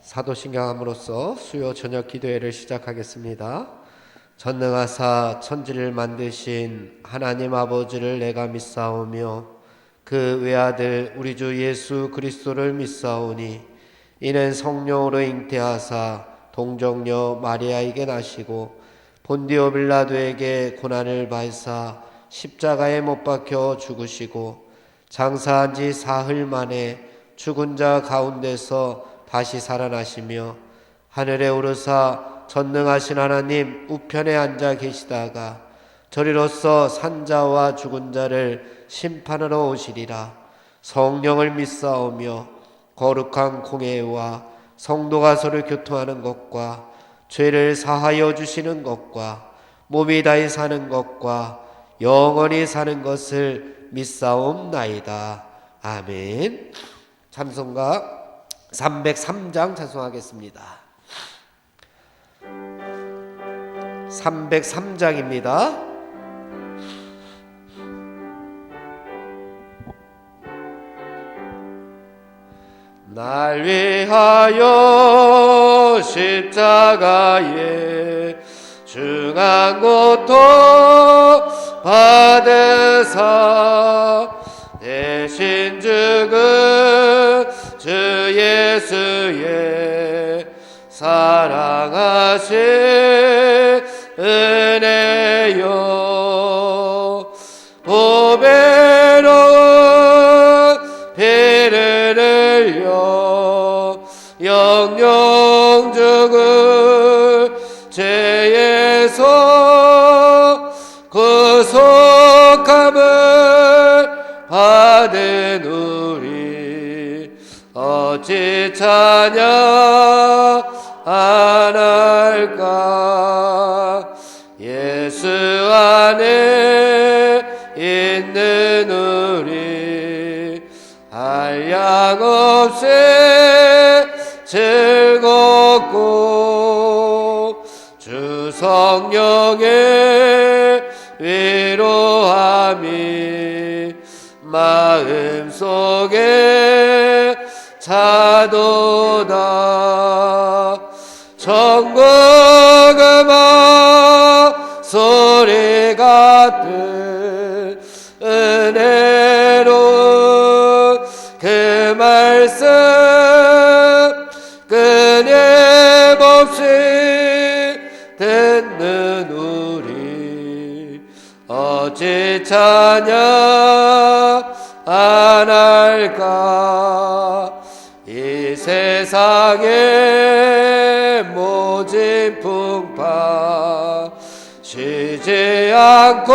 사도신경함으로써 수요 저녁 기도회를 시작하겠습니다. 전능하사 천지를 만드신 하나님 아버지를 내가 믿사오며 그 외아들 우리 주 예수 그리스도를 믿사오니 이는 성령으로 잉태하사 동정녀 마리아에게 나시고 본디오 빌라도에게 고난을 받사 십자가에 못 박혀 죽으시고 장사한 지 사흘 만에 죽은 자 가운데서 다시 살아나시며 하늘에 오르사 전능하신 하나님 우편에 앉아 계시다가 저리로서 산자와 죽은 자를 심판하러 오시리라. 성령을 믿사오며 거룩한 공회와 성도가 서로 교통하는 것과 죄를 사하여 주시는 것과 몸이 다히 사는 것과 영원히 사는 것을 믿사옵나이다. 아멘. 찬송가 303장 찬송하겠습니다. 303장입니다. 날 위하여 십자가에 중한 고통 받으사 대신 죽은 주 예수의 사랑하신 은혜요 보배로운 피를 흘려 영영 죽은 죄에서 구속함을 받은 우리 어찌 찬양 안 할까. 예수 안에 있는 우리 한량없이 즐겁고 주 성령의 위로함이 마음속에 차도다. 천국 음악 소리 같은 은혜로운 그 말씀 끊임없이 듣는 우리 어찌 찬양 안 할까. 이 세상의 모진 풍파 쉬지 않고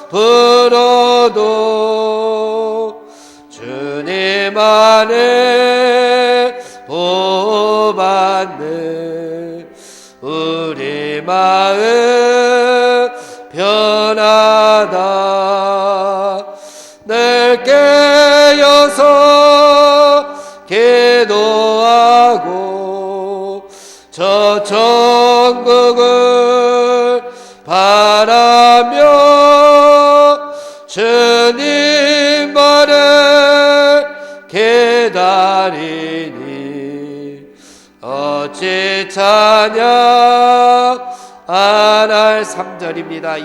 불어도 주님 안에 보호받는 우리 마음 편하다. 늘 깨어서 기도하고 저 천국을 바라며 주님만을 기다리니 어찌 찬양 안 할. 3절입니다.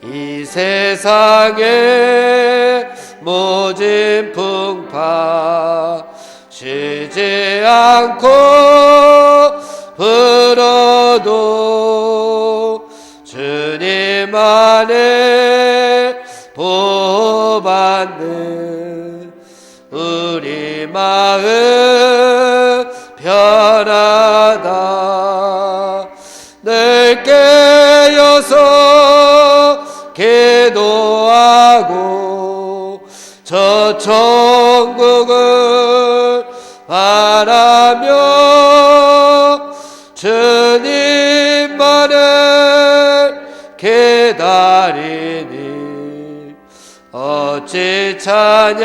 이 세상에 모진 풍파 쉬지 않고 불어도 주님 안에 보호받는 우리 마음 편하다. 늘 깨어서 기도하고 저 천국을 바라며 주님만을 기다리니 어찌 찬양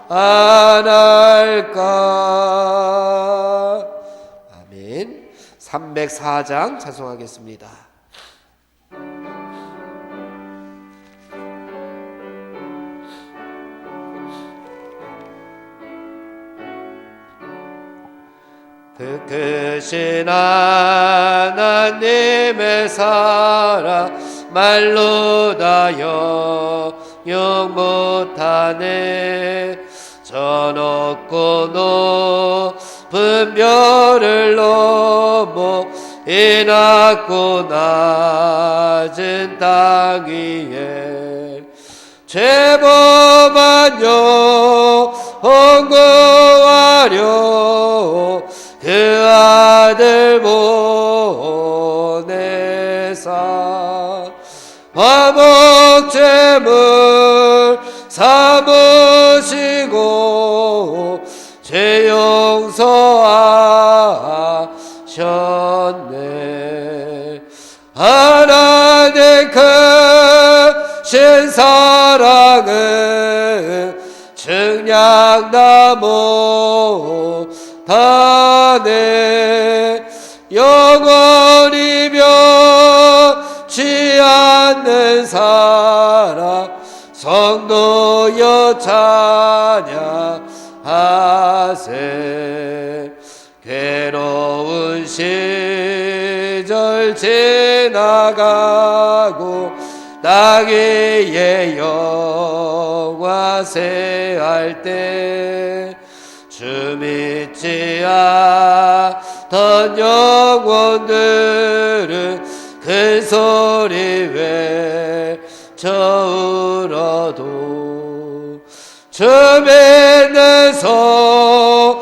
안 할까. 아멘. 304장 찬송하겠습니다. 크신 하나님의 사랑 말로 다 영영 못하네. 저 높고 높은 별을 넘어 이 낮고 낮은 땅 위에 죄범한 영혼 구하려 그 아들 보내사 화목제물 삼으시고 죄 용서하셨네. 하나님 크신 사랑은 측량 못하네. 영원히 변치 않는 사랑 성도여 찬양하세. 괴로운 시절 지나가고 땅 위에 영화 새할 때 주 믿지 않던 영혼들은 큰 소리 외쳐 울어도 주 믿는 성도들에게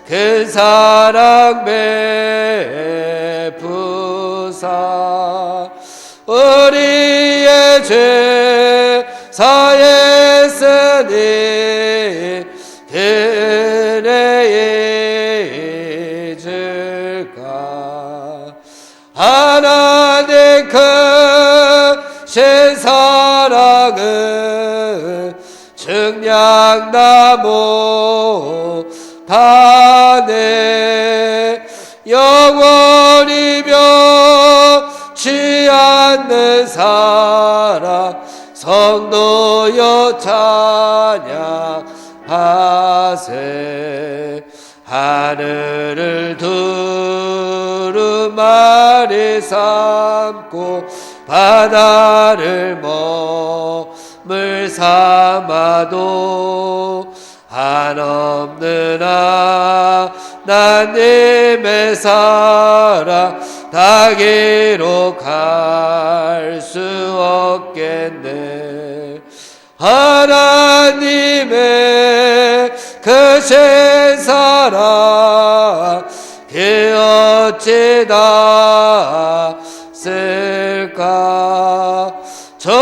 큰 사랑 베푸사 우리의 죄 사했으니 그네 잊을까. 하나님 크신 사랑은 측량 다 못하네. 영원히 변치 않는 사랑 성도여 찬양하세. 하늘을 두루마리 삼고 바다를 머물 삼아도 한없는 하나님의 사랑 다 기록할 수 없겠네. 하나님의 크신 사랑 그 어찌 닿을까. 저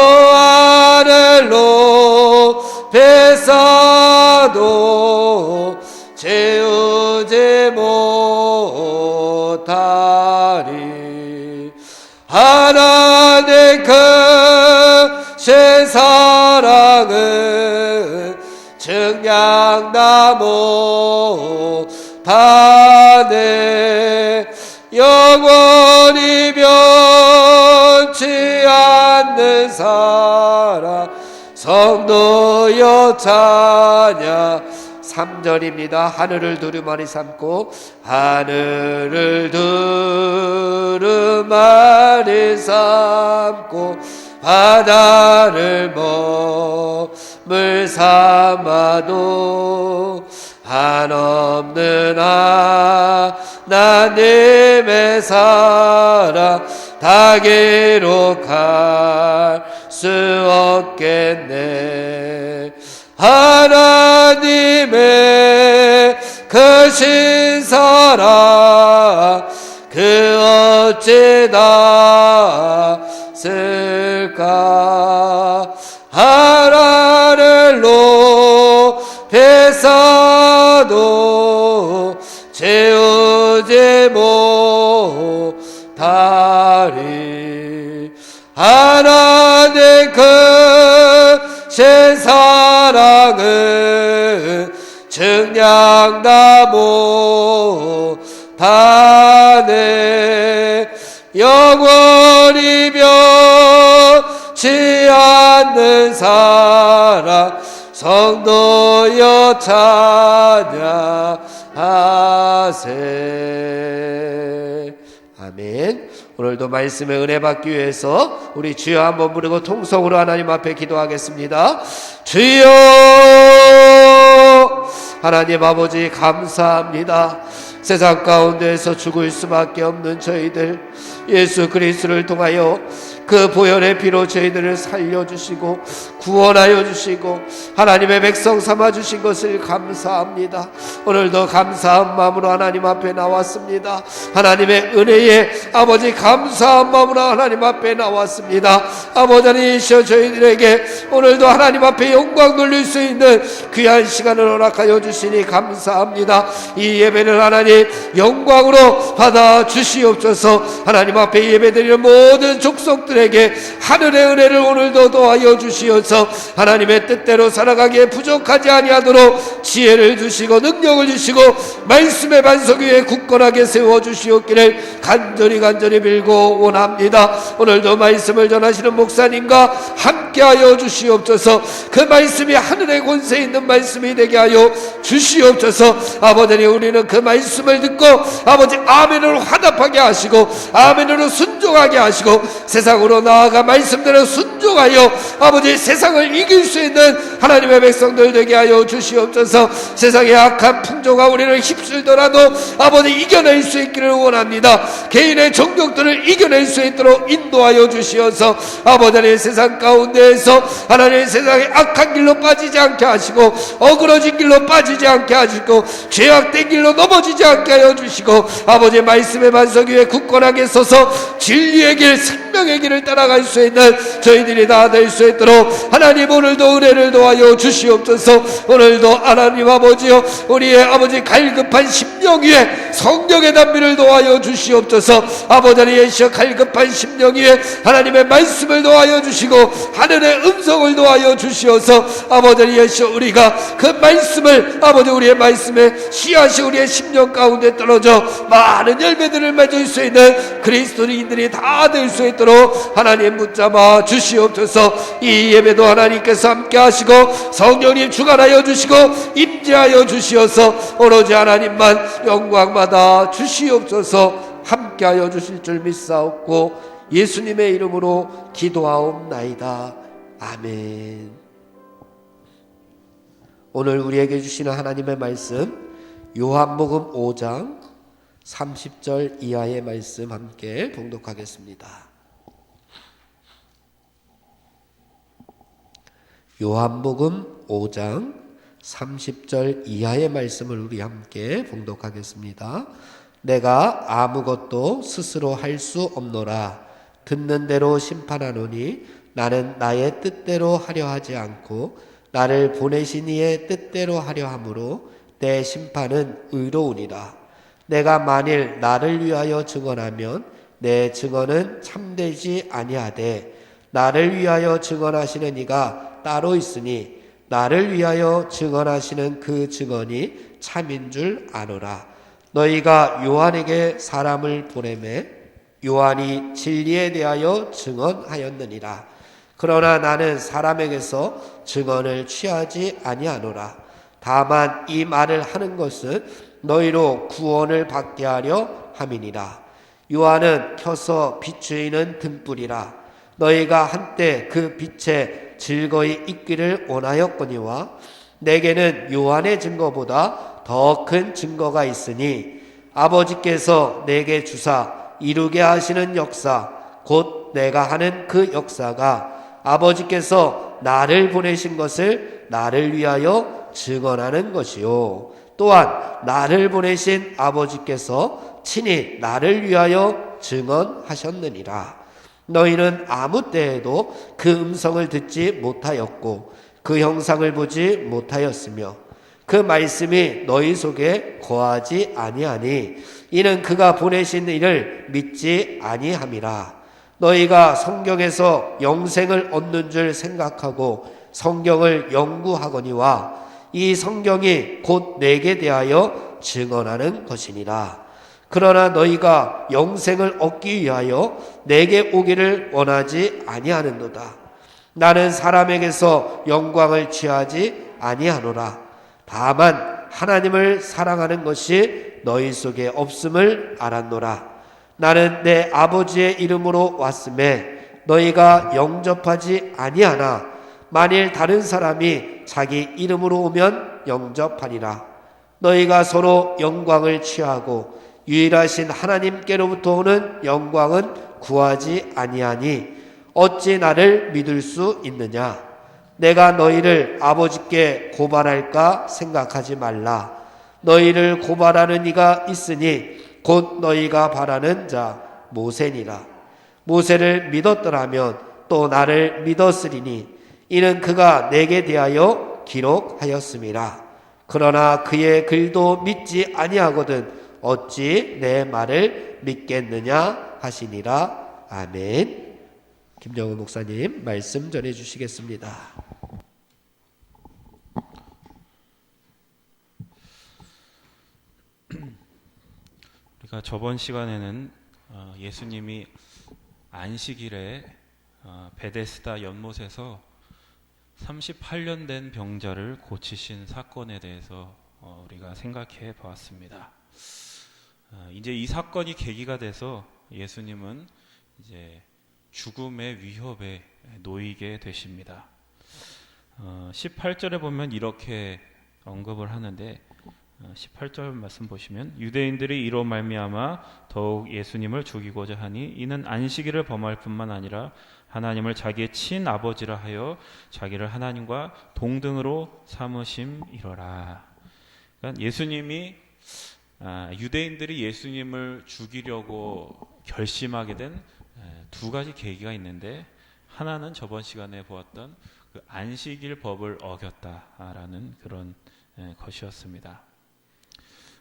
하늘로 뱃사도 채우지 못하리. 하나님 크신 사랑은 측량 다 못하네. 영원히 변치 않는 사랑 성도여 찬양. 3절입니다. 하늘을 두루마리 삼고 하늘을 두루마리 삼고 바다를 머물 삼아도 한없는 하나님의 사랑 다 기록할 수 없겠네. 하나님의 크신 사랑 그 어찌 닿을까. 하나를 높이 쌓아도 채우지 못하리. 하나님 크신 사랑은 측량 다 못하네. 영원히 변치 않는 사랑 성도여 찬양하세. 아멘. 오늘도 말씀의 은혜 받기 위해서 우리 주여 한번 부르고 통성으로 하나님 앞에 기도하겠습니다. 주여, 하나님 아버지 감사합니다. 세상 가운데에서 죽을 수밖에 없는 저희들, 예수 그리스도를 통하여 그 보혈의 피로 저희들을 살려주시고 구원하여 주시고 하나님의 백성 삼아주신 것을 감사합니다. 오늘도 감사한 마음으로 하나님 앞에 나왔습니다. 하나님의 은혜에 아버지 감사한 마음으로 하나님 앞에 나왔습니다. 아버지 하나님이시여 저희들에게 오늘도 하나님 앞에 영광 돌릴 수 있는 귀한 시간을 허락하여 주시니 감사합니다. 이 예배를 하나님 영광으로 받아 주시옵소서. 하나님 앞에 예배드리는 모든 족속들에게 하늘의 은혜를 오늘도 도와여 주시어서 하나님의 뜻대로 살아가기에 부족하지 아니하도록 지혜를 주시고 능력을 주시고 말씀의 반석 위에 굳건하게 세워주시옵기를 간절히 빌고 원합니다. 오늘도 말씀을 전하시는 목사님과 함께하여 주시옵소서. 그 말씀이 하늘의 권세 있는 말씀이 되게 하여 주시옵소서. 아버지, 우리는 그 말씀을 듣고 아버지 아멘으로 화답하게 하시고 아멘으로 순종하게 하시고 세상으로 나아가 말씀대로 순종하여 아버지 세상을 이길 수 있는 하나님의 백성들 되게 하여 주시옵소서. 세상의 악한 풍조가 우리를 휩쓸더라도 아버지 이겨낼 수 있기를 원합니다. 개인의 정욕들을 이겨낼 수 있도록 인도하여 주시어서 아버지 세상 가운데에서 하나님 세상의 악한 길로 빠지지 않게 하시고 어그러진 길로 빠지지 않게 하시고 죄악된 길로 넘어지지 않게 하여 주시고 아버지 말씀의 반석 위에 굳건하게 서서 진리의 길 생명의 길을 따라갈 수 있는 저희들이 다 될 수 있도록 하나님 오늘도 은혜를 도와여 주시옵소서. 오늘도 하나님 아버지여 우리의 아버지 갈급한 심령 위에 성령의 담비를 도와여 주시옵소서. 아버지 예시여 갈급한 심령 위에 하나님의 말씀을 도와여 주시고 하늘의 음성을 도와여 주시어서 아버지 예시여 우리가 그 말씀을 아버지 우리의 말씀에 씨앗이 우리의 심령 가운데 떨어져 많은 열매들을 맺을 수 있는 그리스도인들이 다 될 수 있도록 하나님 붙잡아 주시옵소서. 이 예배도 하나님께서 함께 하시고 성령님 주관하여 주시고 임재하여 주시어서 오로지 하나님만 영광 받아 주시옵소서. 함께 하여 주실 줄 믿사옵고 예수님의 이름으로 기도하옵나이다. 아멘. 오늘 우리에게 주시는 하나님의 말씀 요한복음 5장 30절 이하의 말씀 함께 봉독하겠습니다. 요한복음 5장 30절 이하의 말씀을 우리 함께 봉독하겠습니다. 내가 아무것도 스스로 할 수 없노라. 듣는 대로 심판하노니 나는 나의 뜻대로 하려 하지 않고 나를 보내신 이의 뜻대로 하려 함으로 내 심판은 의로우니라. 내가 만일 나를 위하여 증언하면 내 증언은 참되지 아니하되 나를 위하여 증언하시는 이가 따로 있으니 나를 위하여 증언하시는 그 증언이 참인 줄 아노라. 너희가 요한에게 사람을 보내매 요한이 진리에 대하여 증언하였느니라. 그러나 나는 사람에게서 증언을 취하지 아니하노라. 다만 이 말을 하는 것은 너희로 구원을 받게 하려 함이니라. 요한은 켜서 비추이는 등불이라. 너희가 한때 그 빛에 즐거이 있기를 원하였거니와 내게는 요한의 증거보다 더 큰 증거가 있으니 아버지께서 내게 주사 이루게 하시는 역사 곧 내가 하는 그 역사가 아버지께서 나를 보내신 것을 나를 위하여 증언하는 것이요 또한 나를 보내신 아버지께서 친히 나를 위하여 증언하셨느니라. 너희는 아무 때에도 그 음성을 듣지 못하였고 그 형상을 보지 못하였으며 그 말씀이 너희 속에 거하지 아니하니 이는 그가 보내신 이를 믿지 아니함이라. 너희가 성경에서 영생을 얻는 줄 생각하고 성경을 연구하거니와 이 성경이 곧 내게 대하여 증언하는 것이니라. 그러나 너희가 영생을 얻기 위하여 내게 오기를 원하지 아니하는도다. 나는 사람에게서 영광을 취하지 아니하노라. 다만 하나님을 사랑하는 것이 너희 속에 없음을 알았노라. 나는 내 아버지의 이름으로 왔음에 너희가 영접하지 아니하나 만일 다른 사람이 자기 이름으로 오면 영접하리라. 너희가 서로 영광을 취하고 유일하신 하나님께로부터 오는 영광은 구하지 아니하니 어찌 나를 믿을 수 있느냐? 내가 너희를 아버지께 고발할까 생각하지 말라. 너희를 고발하는 이가 있으니 곧 너희가 바라는 자 모세니라. 모세를 믿었더라면 또 나를 믿었으리니 이는 그가 내게 대하여 기록하였음이라. 그러나 그의 글도 믿지 아니하거든 어찌 내 말을 믿겠느냐 하시니라. 아멘. 김정은 목사님 말씀 전해 주시겠습니다. 우리가 저번 시간에는 예수님이 안식일에 베데스다 연못에서 38년 된 병자를 고치신 사건에 대해서 우리가 생각해 보았습니다. 이제 이 사건이 계기가 돼서 예수님은 이제 죽음의 위협에 놓이게 되십니다. 18절에 보면 이렇게 언급을 하는데 18절 말씀 보시면 유대인들이 이로 말미암아 더욱 예수님을 죽이고자 하니 이는 안식일을 범할 뿐만 아니라 하나님을 자기의 친아버지라 하여 자기를 하나님과 동등으로 삼으심이로라. 그러니까 예수님이 유대인들이 예수님을 죽이려고 결심하게 된 두 가지 계기가 있는데 하나는 저번 시간에 보았던 그 안식일 법을 어겼다라는 그런 것이었습니다.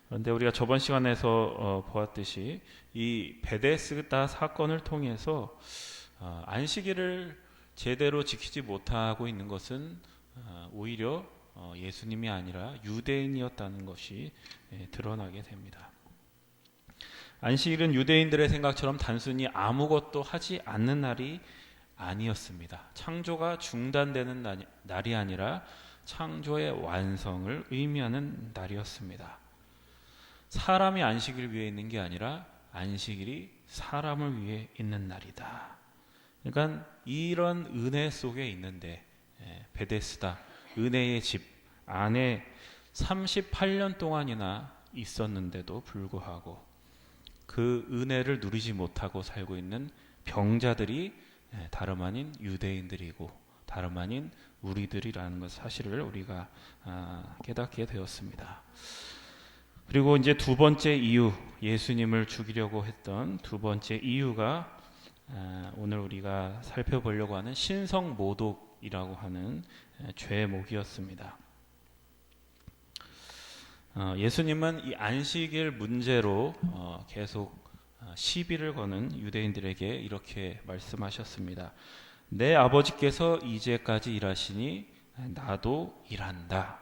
그런데 우리가 저번 시간에서 보았듯이 이 베데스다 사건을 통해서 안식일을 제대로 지키지 못하고 있는 것은 오히려 예수님이 아니라 유대인이었다는 것이 드러나게 됩니다. 안식일은 유대인들의 생각처럼 단순히 아무것도 하지 않는 날이 아니었습니다. 창조가 중단되는 날이 아니라 창조의 완성을 의미하는 날이었습니다. 사람이 안식일 위해 있는 게 아니라 안식일이 사람을 위해 있는 날이다. 그러니까 이런 은혜 속에 있는데 베데스다 은혜의 집 안에 38년 동안이나 있었는데도 불구하고 그 은혜를 누리지 못하고 살고 있는 병자들이 다름 아닌 유대인들이고 다름 아닌 우리들이라는 것 사실을 우리가 깨닫게 되었습니다. 그리고 이제 두 번째 이유, 예수님을 죽이려고 했던 두 번째 이유가 오늘 우리가 살펴보려고 하는 신성모독이라고 하는 죄목이었습니다. 예수님은 이 안식일 문제로 계속 시비를 거는 유대인들에게 이렇게 말씀하셨습니다. 내 아버지께서 이제까지 일하시니 나도 일한다.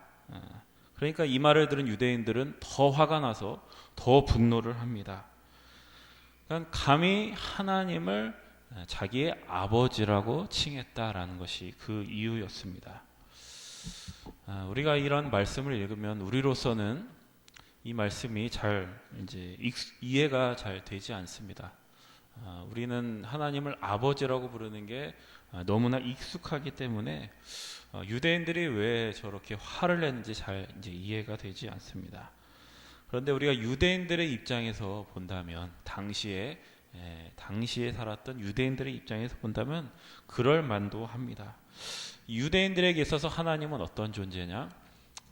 그러니까 이 말을 들은 유대인들은 더 화가 나서 더 분노를 합니다. 그러니까 감히 하나님을 자기의 아버지라고 칭했다라는 것이 그 이유였습니다. 우리가 이런 말씀을 읽으면 우리로서는 이 말씀이 잘 이제 이해가 잘 되지 않습니다. 우리는 하나님을 아버지라고 부르는 게 너무나 익숙하기 때문에 유대인들이 왜 저렇게 화를 냈는지 잘 이제 이해가 되지 않습니다. 그런데 우리가 유대인들의 입장에서 본다면 당시에 살았던 유대인들의 입장에서 본다면 그럴 만도 합니다. 유대인들에게 있어서 하나님은 어떤 존재냐?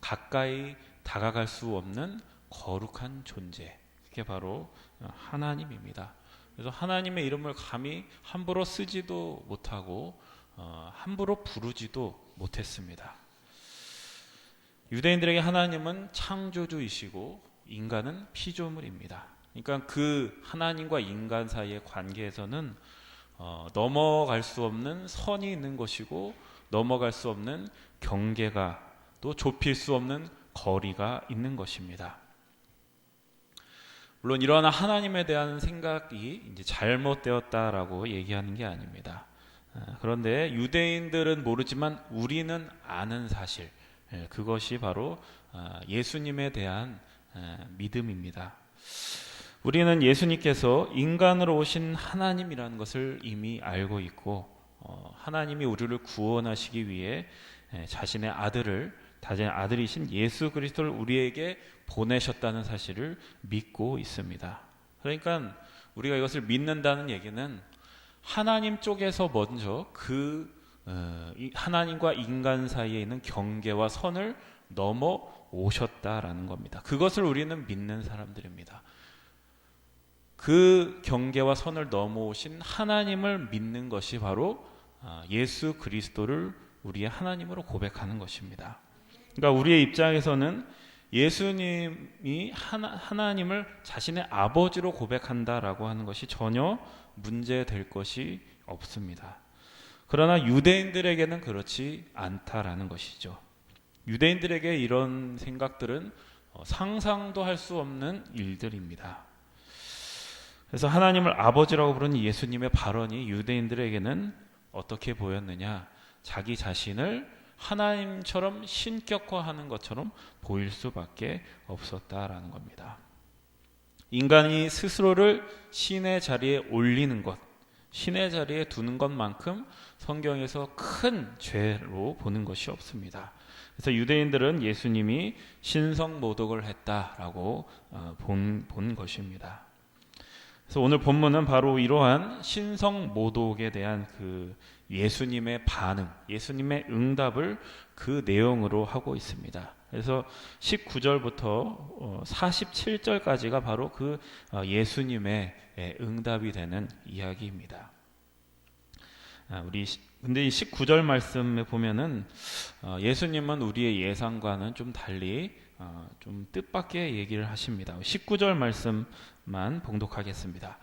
가까이 다가갈 수 없는 거룩한 존재. 그게 바로 하나님입니다. 그래서 하나님의 이름을 감히 함부로 쓰지도 못하고 함부로 부르지도 못했습니다. 유대인들에게 하나님은 창조주이시고 인간은 피조물입니다. 그러니까 그 하나님과 인간 사이의 관계에서는 넘어갈 수 없는 선이 있는 것이고 넘어갈 수 없는 경계가 또 좁힐 수 없는 거리가 있는 것입니다. 물론 이러한 하나님에 대한 생각이 이제 잘못되었다라고 얘기하는 게 아닙니다. 그런데 유대인들은 모르지만 우리는 아는 사실, 그것이 바로 예수님에 대한 믿음입니다. 우리는 예수님께서 인간으로 오신 하나님이라는 것을 이미 알고 있고 하나님이 우리를 구원하시기 위해 자신의 아들이신 예수 그리스도를 우리에게 보내셨다는 사실을 믿고 있습니다. 그러니까 우리가 이것을 믿는다는 얘기는 하나님 쪽에서 먼저 하나님과 인간 사이에 있는 경계와 선을 넘어오셨다라는 겁니다. 그것을 우리는 믿는 사람들입니다. 그 경계와 선을 넘어오신 하나님을 믿는 것이 바로 예수 그리스도를 우리의 하나님으로 고백하는 것입니다. 그러니까 우리의 입장에서는 예수님이 하나님을 자신의 아버지로 고백한다라고 하는 것이 전혀 문제될 것이 없습니다. 그러나 유대인들에게는 그렇지 않다라는 것이죠. 유대인들에게 이런 생각들은 상상도 할 수 없는 일들입니다. 그래서 하나님을 아버지라고 부르는 예수님의 발언이 유대인들에게는 어떻게 보였느냐? 자기 자신을 하나님처럼 신격화하는 것처럼 보일 수밖에 없었다라는 겁니다. 인간이 스스로를 신의 자리에 올리는 것, 신의 자리에 두는 것만큼 성경에서 큰 죄로 보는 것이 없습니다. 그래서 유대인들은 예수님이 신성모독을 했다라고 본 것입니다. 그래서 오늘 본문은 바로 이러한 신성모독에 대한 그 예수님의 반응, 예수님의 응답을 그 내용으로 하고 있습니다. 그래서 19절부터 47절까지가 바로 그 예수님의 응답이 되는 이야기입니다. 근데 이 19절 말씀에 보면은 예수님은 우리의 예상과는 좀 달리 좀 뜻밖의 얘기를 하십니다. 19절 말씀만 봉독하겠습니다.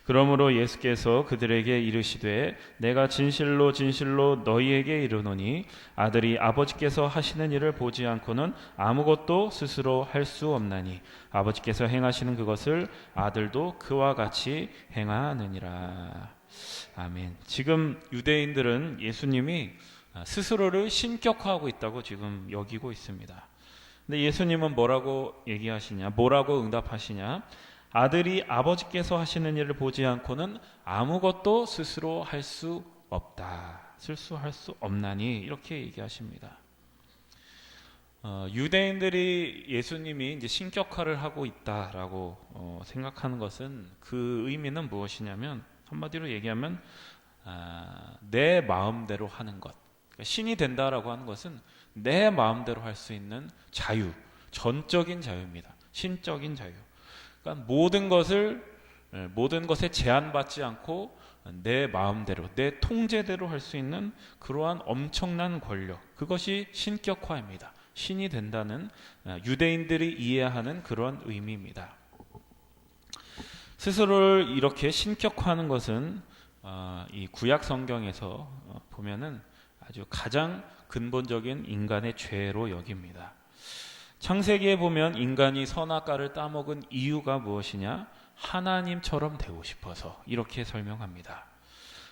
그러므로 예수께서 그들에게 이르시되 내가 진실로 진실로 너희에게 이르노니 아들이 아버지께서 하시는 일을 보지 않고는 아무것도 스스로 할 수 없나니 아버지께서 행하시는 그것을 아들도 그와 같이 행하느니라. 아멘. 지금 유대인들은 예수님이 스스로를 신격화하고 있다고 지금 여기고 있습니다. 근데 예수님은 뭐라고 얘기하시냐? 뭐라고 응답하시냐? 아들이 아버지께서 하시는 일을 보지 않고는 아무것도 스스로 할 수 없다. 할 수 없나니 이렇게 얘기하십니다. 유대인들이 예수님이 이제 신격화를 하고 있다라고 생각하는 것은 그 의미는 무엇이냐면 한마디로 얘기하면 내 마음대로 하는 것. 그러니까 신이 된다라고 하는 것은 내 마음대로 할 수 있는 자유, 전적인 자유입니다. 신적인 자유. 그러니까 모든 것에 제한받지 않고 내 마음대로, 내 통제대로 할 수 있는 그러한 엄청난 권력. 그것이 신격화입니다. 신이 된다는 유대인들이 이해하는 그런 의미입니다. 스스로를 이렇게 신격화하는 것은 이 구약 성경에서 보면은 아주 가장 근본적인 인간의 죄로 여깁니다. 창세기에 보면 인간이 선악과를 따먹은 이유가 무엇이냐? 하나님처럼 되고 싶어서 이렇게 설명합니다.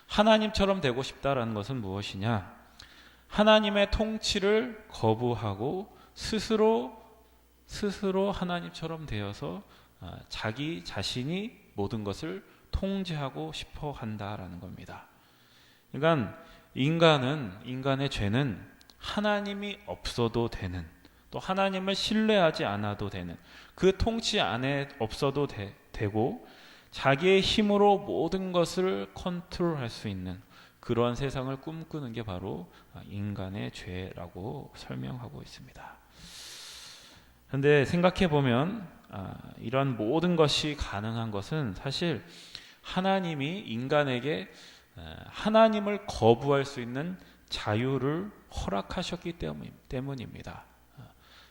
하나님처럼 되고 싶다라는 것은 무엇이냐? 하나님의 통치를 거부하고 스스로 하나님처럼 되어서 자기 자신이 모든 것을 통제하고 싶어 한다라는 겁니다. 그러니까 인간의 죄는 하나님이 없어도 되는, 또 하나님을 신뢰하지 않아도 되는, 그 통치 안에 없어도 되고 자기의 힘으로 모든 것을 컨트롤할 수 있는 그러한 세상을 꿈꾸는 게 바로 인간의 죄라고 설명하고 있습니다. 그런데 생각해 보면 이런 모든 것이 가능한 것은 사실 하나님이 인간에게 하나님을 거부할 수 있는 자유를 허락하셨기 때문입니다.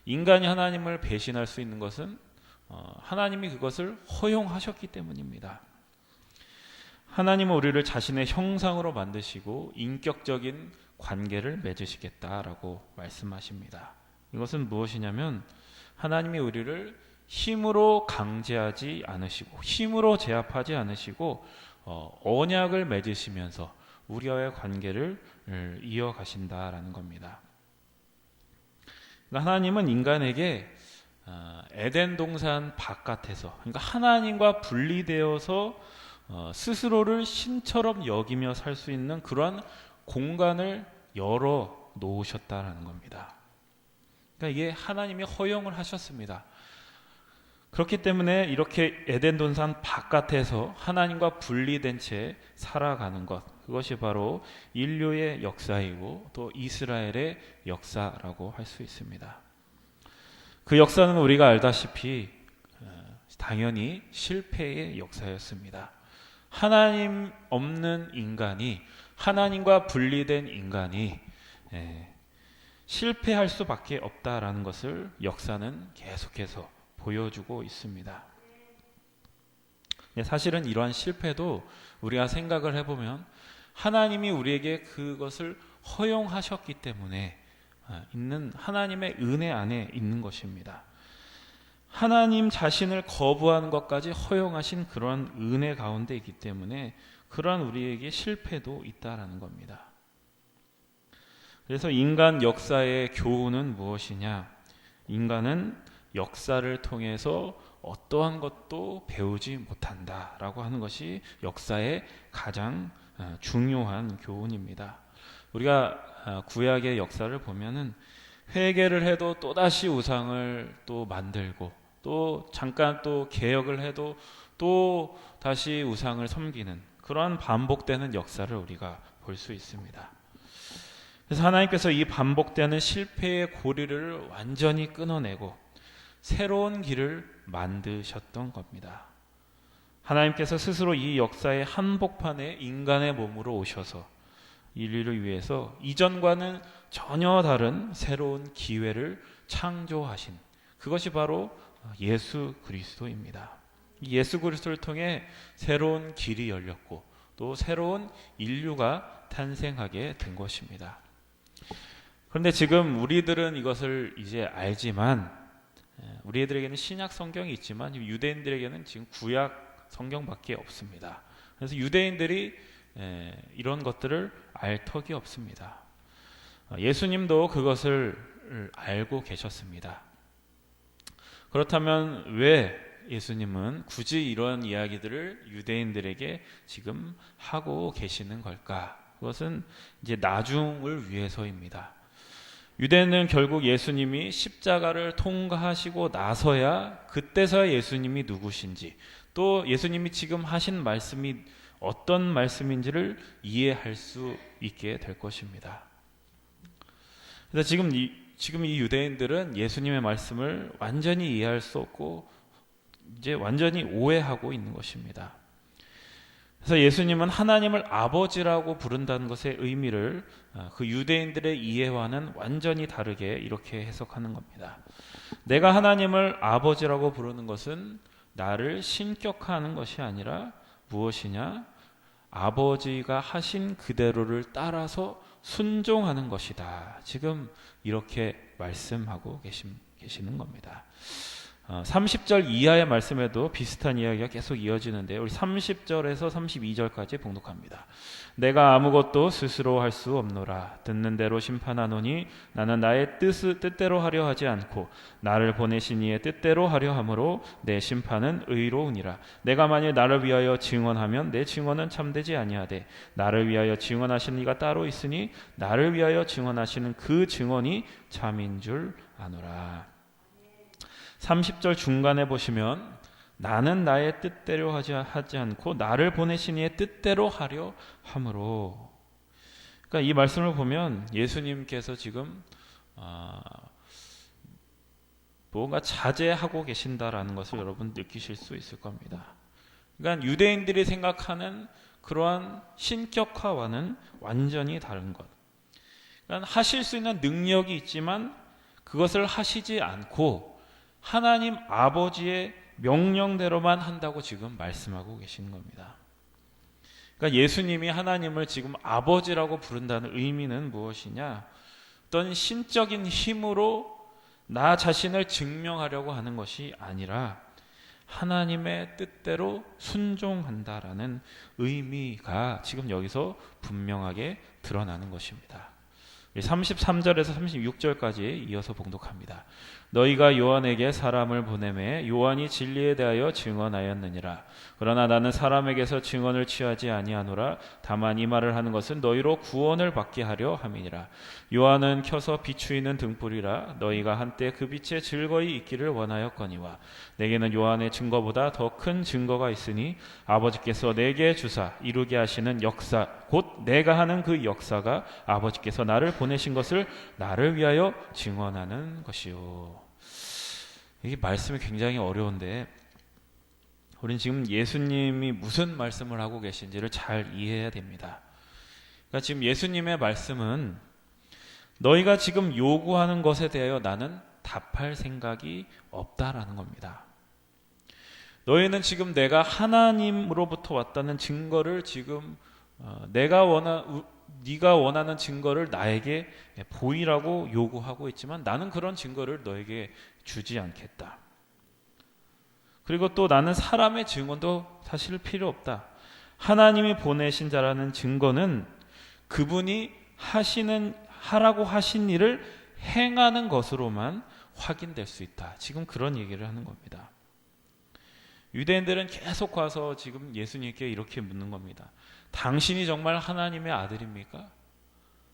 인간이 하나님을 배신할 수 있는 것은 하나님이 그것을 허용하셨기 때문입니다. 하나님은 우리를 자신의 형상으로 만드시고 인격적인 관계를 맺으시겠다라고 말씀하십니다. 이것은 무엇이냐면 하나님이 우리를 힘으로 강제하지 않으시고 힘으로 제압하지 않으시고 언약을 맺으시면서 우리와의 관계를 이어가신다라는 겁니다. 그러니까 하나님은 인간에게 에덴 동산 바깥에서, 그러니까 하나님과 분리되어서 스스로를 신처럼 여기며 살 수 있는 그러한 공간을 열어 놓으셨다라는 겁니다. 그러니까 이게 하나님이 허용을 하셨습니다. 그렇기 때문에 이렇게 에덴 동산 바깥에서 하나님과 분리된 채 살아가는 것, 그것이 바로 인류의 역사이고 또 이스라엘의 역사라고 할 수 있습니다. 그 역사는 우리가 알다시피 당연히 실패의 역사였습니다. 하나님 없는 인간이, 하나님과 분리된 인간이 실패할 수밖에 없다라는 것을 역사는 계속해서 보여주고 있습니다. 사실은 이러한 실패도 우리가 생각을 해보면 하나님이 우리에게 그것을 허용하셨기 때문에 있는 하나님의 은혜 안에 있는 것입니다. 하나님 자신을 거부하는 것까지 허용하신 그런 은혜 가운데 있기 때문에 그러한 우리에게 실패도 있다라는 겁니다. 그래서 인간 역사의 교훈은 무엇이냐? 인간은 역사를 통해서 어떠한 것도 배우지 못한다라고 하는 것이 역사의 가장 중요한 교훈입니다. 우리가 구약의 역사를 보면은 회개를 해도 또다시 우상을 또 만들고, 또 잠깐 또 개혁을 해도 또 다시 우상을 섬기는 그러한 반복되는 역사를 우리가 볼 수 있습니다. 그래서 하나님께서 이 반복되는 실패의 고리를 완전히 끊어내고 새로운 길을 만드셨던 겁니다. 하나님께서 스스로 이 역사의 한복판에 인간의 몸으로 오셔서 인류를 위해서 이전과는 전혀 다른 새로운 기회를 창조하신, 그것이 바로 예수 그리스도입니다. 예수 그리스도를 통해 새로운 길이 열렸고 또 새로운 인류가 탄생하게 된 것입니다. 그런데 지금 우리들은 이것을 이제 알지만, 우리들에게는 신약 성경이 있지만 유대인들에게는 지금 구약 성경밖에 없습니다. 그래서 유대인들이 이런 것들을 알 턱이 없습니다. 예수님도 그것을 알고 계셨습니다. 그렇다면 왜 예수님은 굳이 이런 이야기들을 유대인들에게 지금 하고 계시는 걸까? 그것은 이제 나중을 위해서입니다. 유대인은 결국 예수님이 십자가를 통과하시고 나서야, 그때서야 예수님이 누구신지, 또 예수님이 지금 하신 말씀이 어떤 말씀인지를 이해할 수 있게 될 것입니다. 그래서 지금 이 유대인들은 예수님의 말씀을 완전히 이해할 수 없고 이제 완전히 오해하고 있는 것입니다. 그래서 예수님은 하나님을 아버지라고 부른다는 것의 의미를 그 유대인들의 이해와는 완전히 다르게 이렇게 해석하는 겁니다. 내가 하나님을 아버지라고 부르는 것은 나를 신격화하는 것이 아니라 무엇이냐? 아버지가 하신 그대로를 따라서 순종하는 것이다. 지금 이렇게 말씀하고 계시는 겁니다. 30절 이하의 말씀에도 비슷한 이야기가 계속 이어지는데요. 우리 30절에서 32절까지 봉독합니다. 내가 아무것도 스스로 할 수 없노라. 듣는 대로 심판하노니 나는 나의 뜻대로 하려 하지 않고 나를 보내신 이의 뜻대로 하려 함으로 내 심판은 의로우니라. 내가 만일 나를 위하여 증언하면 내 증언은 참되지 아니하되 나를 위하여 증언하시는 이가 따로 있으니 나를 위하여 증언하시는 그 증언이 참인 줄 아노라. 30절 중간에 보시면 나는 나의 뜻대로 하지 않고 나를 보내신 이의 뜻대로 하려 함으로, 그러니까 이 말씀을 보면 예수님께서 지금 뭔가 자제하고 계신다라는 것을 여러분 느끼실 수 있을 겁니다. 그러니까 유대인들이 생각하는 그러한 신격화와는 완전히 다른 것. 그러니까 하실 수 있는 능력이 있지만 그것을 하시지 않고 하나님 아버지의 명령대로만 한다고 지금 말씀하고 계시는 겁니다. 그러니까 예수님이 하나님을 지금 아버지라고 부른다는 의미는 무엇이냐? 어떤 신적인 힘으로 나 자신을 증명하려고 하는 것이 아니라 하나님의 뜻대로 순종한다라는 의미가 지금 여기서 분명하게 드러나는 것입니다. 33절에서 36절까지 이어서 봉독합니다. 너희가 요한에게 사람을 보내매 요한이 진리에 대하여 증언하였느니라. 그러나 나는 사람에게서 증언을 취하지 아니하노라. 다만 이 말을 하는 것은 너희로 구원을 받게 하려 함이니라. 요한은 켜서 비추이는 등불이라. 너희가 한때 그 빛에 즐거이 있기를 원하였거니와 내게는 요한의 증거보다 더 큰 증거가 있으니 아버지께서 내게 주사 이루게 하시는 역사 곧 내가 하는 그 역사가 아버지께서 나를 보내신 것을 나를 위하여 증언하는 것이요. 이게 말씀이 굉장히 어려운데 우리는 지금 예수님이 무슨 말씀을 하고 계신지를 잘 이해해야 됩니다. 그러니까 지금 예수님의 말씀은 너희가 지금 요구하는 것에 대하여 나는 답할 생각이 없다라는 겁니다. 너희는 지금 내가 하나님으로부터 왔다는 증거를 지금 네가 원하는 증거를 나에게 보이라고 요구하고 있지만 나는 그런 증거를 너에게 주지 않겠다. 그리고 또 나는 사람의 증언도 사실 필요 없다. 하나님이 보내신 자라는 증거는 그분이 하라고 하신 일을 행하는 것으로만 확인될 수 있다. 지금 그런 얘기를 하는 겁니다. 유대인들은 계속 와서 지금 예수님께 이렇게 묻는 겁니다. 당신이 정말 하나님의 아들입니까?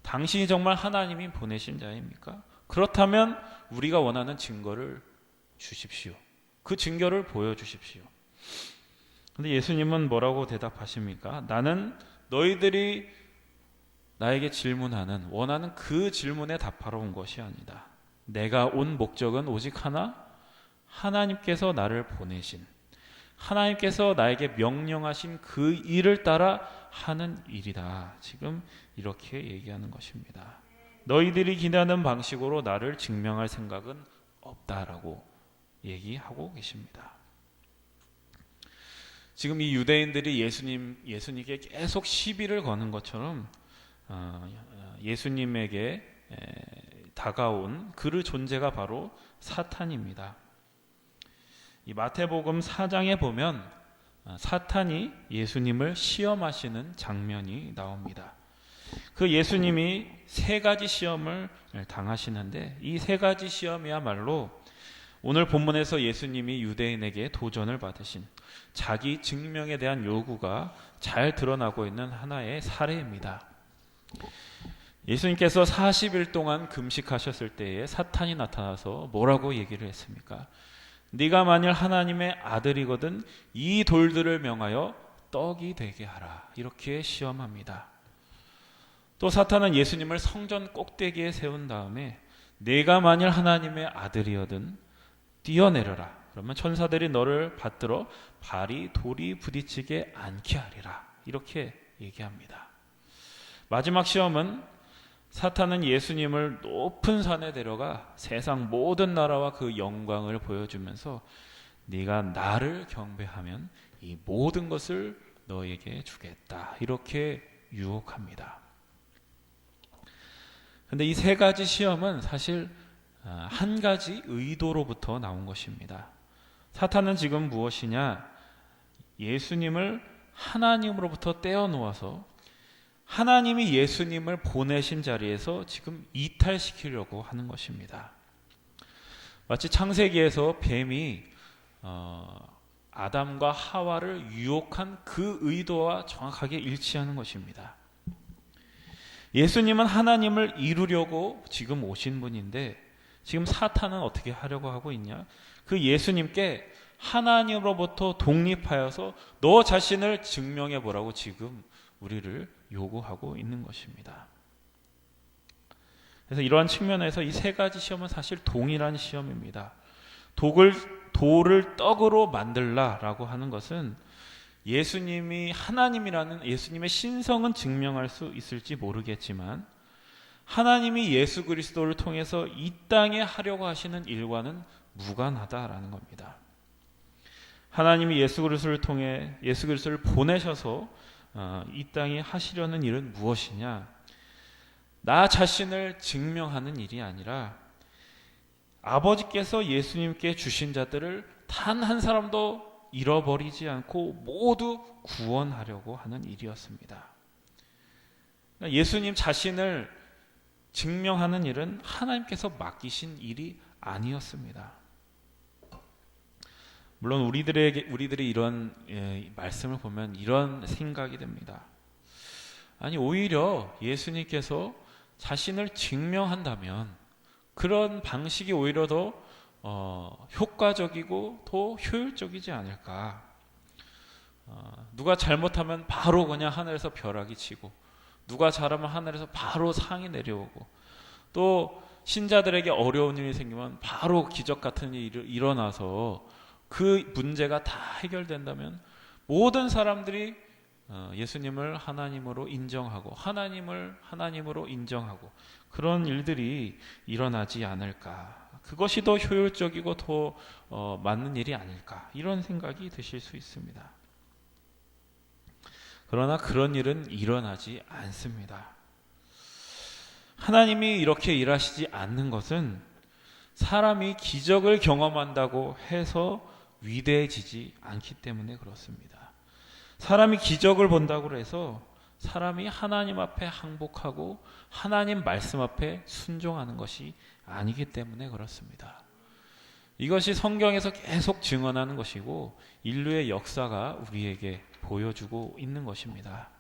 당신이 정말 하나님이 보내신 자입니까? 그렇다면 우리가 원하는 증거를 주십시오. 그 증거를 보여주십시오. 근데 예수님은 뭐라고 대답하십니까? 나는 너희들이 나에게 질문하는 원하는 그 질문에 답하러 온 것이 아니다. 내가 온 목적은 오직 하나, 하나님께서 나를 보내신 하나님께서 나에게 명령하신 그 일을 따라 하는 일이다. 지금 이렇게 얘기하는 것입니다. 너희들이 기대하는 방식으로 나를 증명할 생각은 없다라고 얘기하고 계십니다. 지금 이 유대인들이 예수님께 계속 시비를 거는 것처럼 예수님에게 다가온 그 존재가 바로 사탄입니다. 이 마태복음 4장에 보면 사탄이 예수님을 시험하시는 장면이 나옵니다. 그 예수님이 세 가지 시험을 당하시는데 이 세 가지 시험이야말로 오늘 본문에서 예수님이 유대인에게 도전을 받으신 자기 증명에 대한 요구가 잘 드러나고 있는 하나의 사례입니다. 예수님께서 40일 동안 금식하셨을 때에 사탄이 나타나서 뭐라고 얘기를 했습니까? 네가 만일 하나님의 아들이거든 이 돌들을 명하여 떡이 되게 하라. 이렇게 시험합니다. 또 사탄은 예수님을 성전 꼭대기에 세운 다음에 네가 만일 하나님의 아들이거든 뛰어내려라. 그러면 천사들이 너를 받들어 발이 돌이 부딪히게 않게 하리라. 이렇게 얘기합니다. 마지막 시험은 사탄은 예수님을 높은 산에 데려가 세상 모든 나라와 그 영광을 보여주면서 네가 나를 경배하면 이 모든 것을 너에게 주겠다. 이렇게 유혹합니다. 그런데 이 세 가지 시험은 사실 한 가지 의도로부터 나온 것입니다. 사탄은 지금 무엇이냐? 예수님을 하나님으로부터 떼어놓아서 하나님이 예수님을 보내신 자리에서 지금 이탈시키려고 하는 것입니다. 마치 창세기에서 뱀이 아담과 하와를 유혹한 그 의도와 정확하게 일치하는 것입니다. 예수님은 하나님을 이루려고 지금 오신 분인데 지금 사탄은 어떻게 하려고 하고 있냐? 그 예수님께 하나님으로부터 독립하여서 너 자신을 증명해 보라고 지금 우리를 요구하고 있는 것입니다. 그래서 이러한 측면에서 이 세 가지 시험은 사실 동일한 시험입니다. 돌을 떡으로 만들라라고 하는 것은 예수님이 하나님이라는 예수님의 신성은 증명할 수 있을지 모르겠지만 하나님이 예수 그리스도를 통해서 이 땅에 하려고 하시는 일과는 무관하다라는 겁니다. 하나님이 예수 그리스도를 통해 예수 그리스도를 보내셔서 이 땅에 하시려는 일은 무엇이냐? 나 자신을 증명하는 일이 아니라 아버지께서 예수님께 주신 자들을 단 한 사람도 잃어버리지 않고 모두 구원하려고 하는 일이었습니다. 예수님 자신을 증명하는 일은 하나님께서 맡기신 일이 아니었습니다. 물론 우리들이 이런 말씀을 보면 이런 생각이 듭니다. 아니, 오히려 예수님께서 자신을 증명한다면 그런 방식이 오히려 더 효과적이고 더 효율적이지 않을까. 누가 잘못하면 바로 그냥 하늘에서 벼락이 치고, 누가 잘하면 하늘에서 바로 상이 내려오고, 또 신자들에게 어려운 일이 생기면 바로 기적 같은 일이 일어나서 그 문제가 다 해결된다면 모든 사람들이 예수님을 하나님으로 인정하고 하나님을 하나님으로 인정하고 그런 일들이 일어나지 않을까. 그것이 더 효율적이고 더 맞는 일이 아닐까, 이런 생각이 드실 수 있습니다. 그러나 그런 일은 일어나지 않습니다. 하나님이 이렇게 일하시지 않는 것은 사람이 기적을 경험한다고 해서 위대해지지 않기 때문에 그렇습니다. 사람이 기적을 본다고 해서 사람이 하나님 앞에 항복하고 하나님 말씀 앞에 순종하는 것이 아니기 때문에 그렇습니다. 이것이 성경에서 계속 증언하는 것이고 인류의 역사가 우리에게 보여주고 있는 것입니다.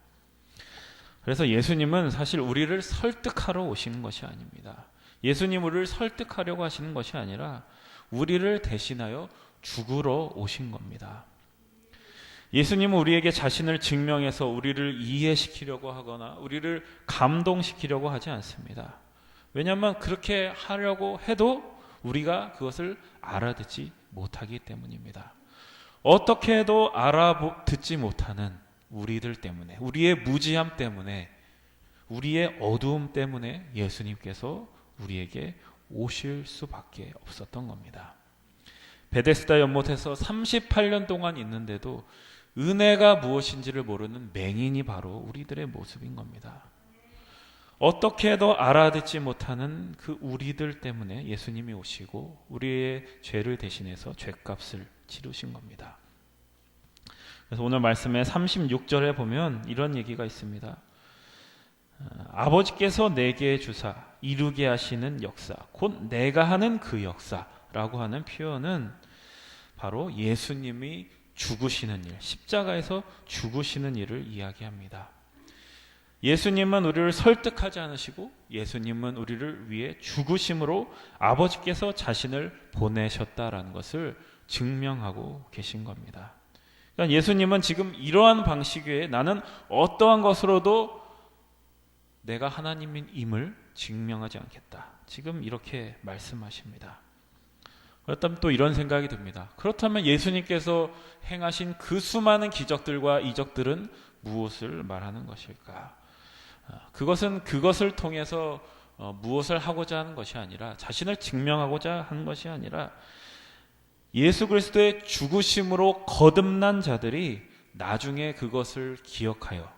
그래서 예수님은 사실 우리를 설득하러 오시는 것이 아닙니다. 예수님 우리를 설득하려고 하시는 것이 아니라 우리를 대신하여 죽으러 오신 겁니다. 예수님은 우리에게 자신을 증명해서 우리를 이해시키려고 하거나 우리를 감동시키려고 하지 않습니다. 왜냐하면 그렇게 하려고 해도 우리가 그것을 알아듣지 못하기 때문입니다. 어떻게 해도 알아듣지 못하는 우리들 때문에, 우리의 무지함 때문에, 우리의 어두움 때문에 예수님께서 우리에게 오실 수밖에 없었던 겁니다. 베데스다 연못에서 38년 동안 있는데도 은혜가 무엇인지를 모르는 맹인이 바로 우리들의 모습인 겁니다. 어떻게 해도 알아듣지 못하는 그 우리들 때문에 예수님이 오시고 우리의 죄를 대신해서 죄값을 치르신 겁니다. 그래서 오늘 말씀의 36절에 보면 이런 얘기가 있습니다. 아버지께서 내게 주사 이루게 하시는 역사, 곧 내가 하는 그 역사라고 하는 표현은 바로 예수님이 죽으시는 일, 십자가에서 죽으시는 일을 이야기합니다. 예수님은 우리를 설득하지 않으시고 예수님은 우리를 위해 죽으심으로 아버지께서 자신을 보내셨다라는 것을 증명하고 계신 겁니다. 그러니까 예수님은 지금 이러한 방식 외에 나는 어떠한 것으로도 내가 하나님임을 증명하지 않겠다, 지금 이렇게 말씀하십니다. 그렇다면 또 이런 생각이 듭니다. 그렇다면 예수님께서 행하신 그 수많은 기적들과 이적들은 무엇을 말하는 것일까? 그것은 그것을 통해서 무엇을 하고자 하는 것이 아니라, 자신을 증명하고자 하는 것이 아니라 예수 그리스도의 죽으심으로 거듭난 자들이 나중에 그것을 기억하여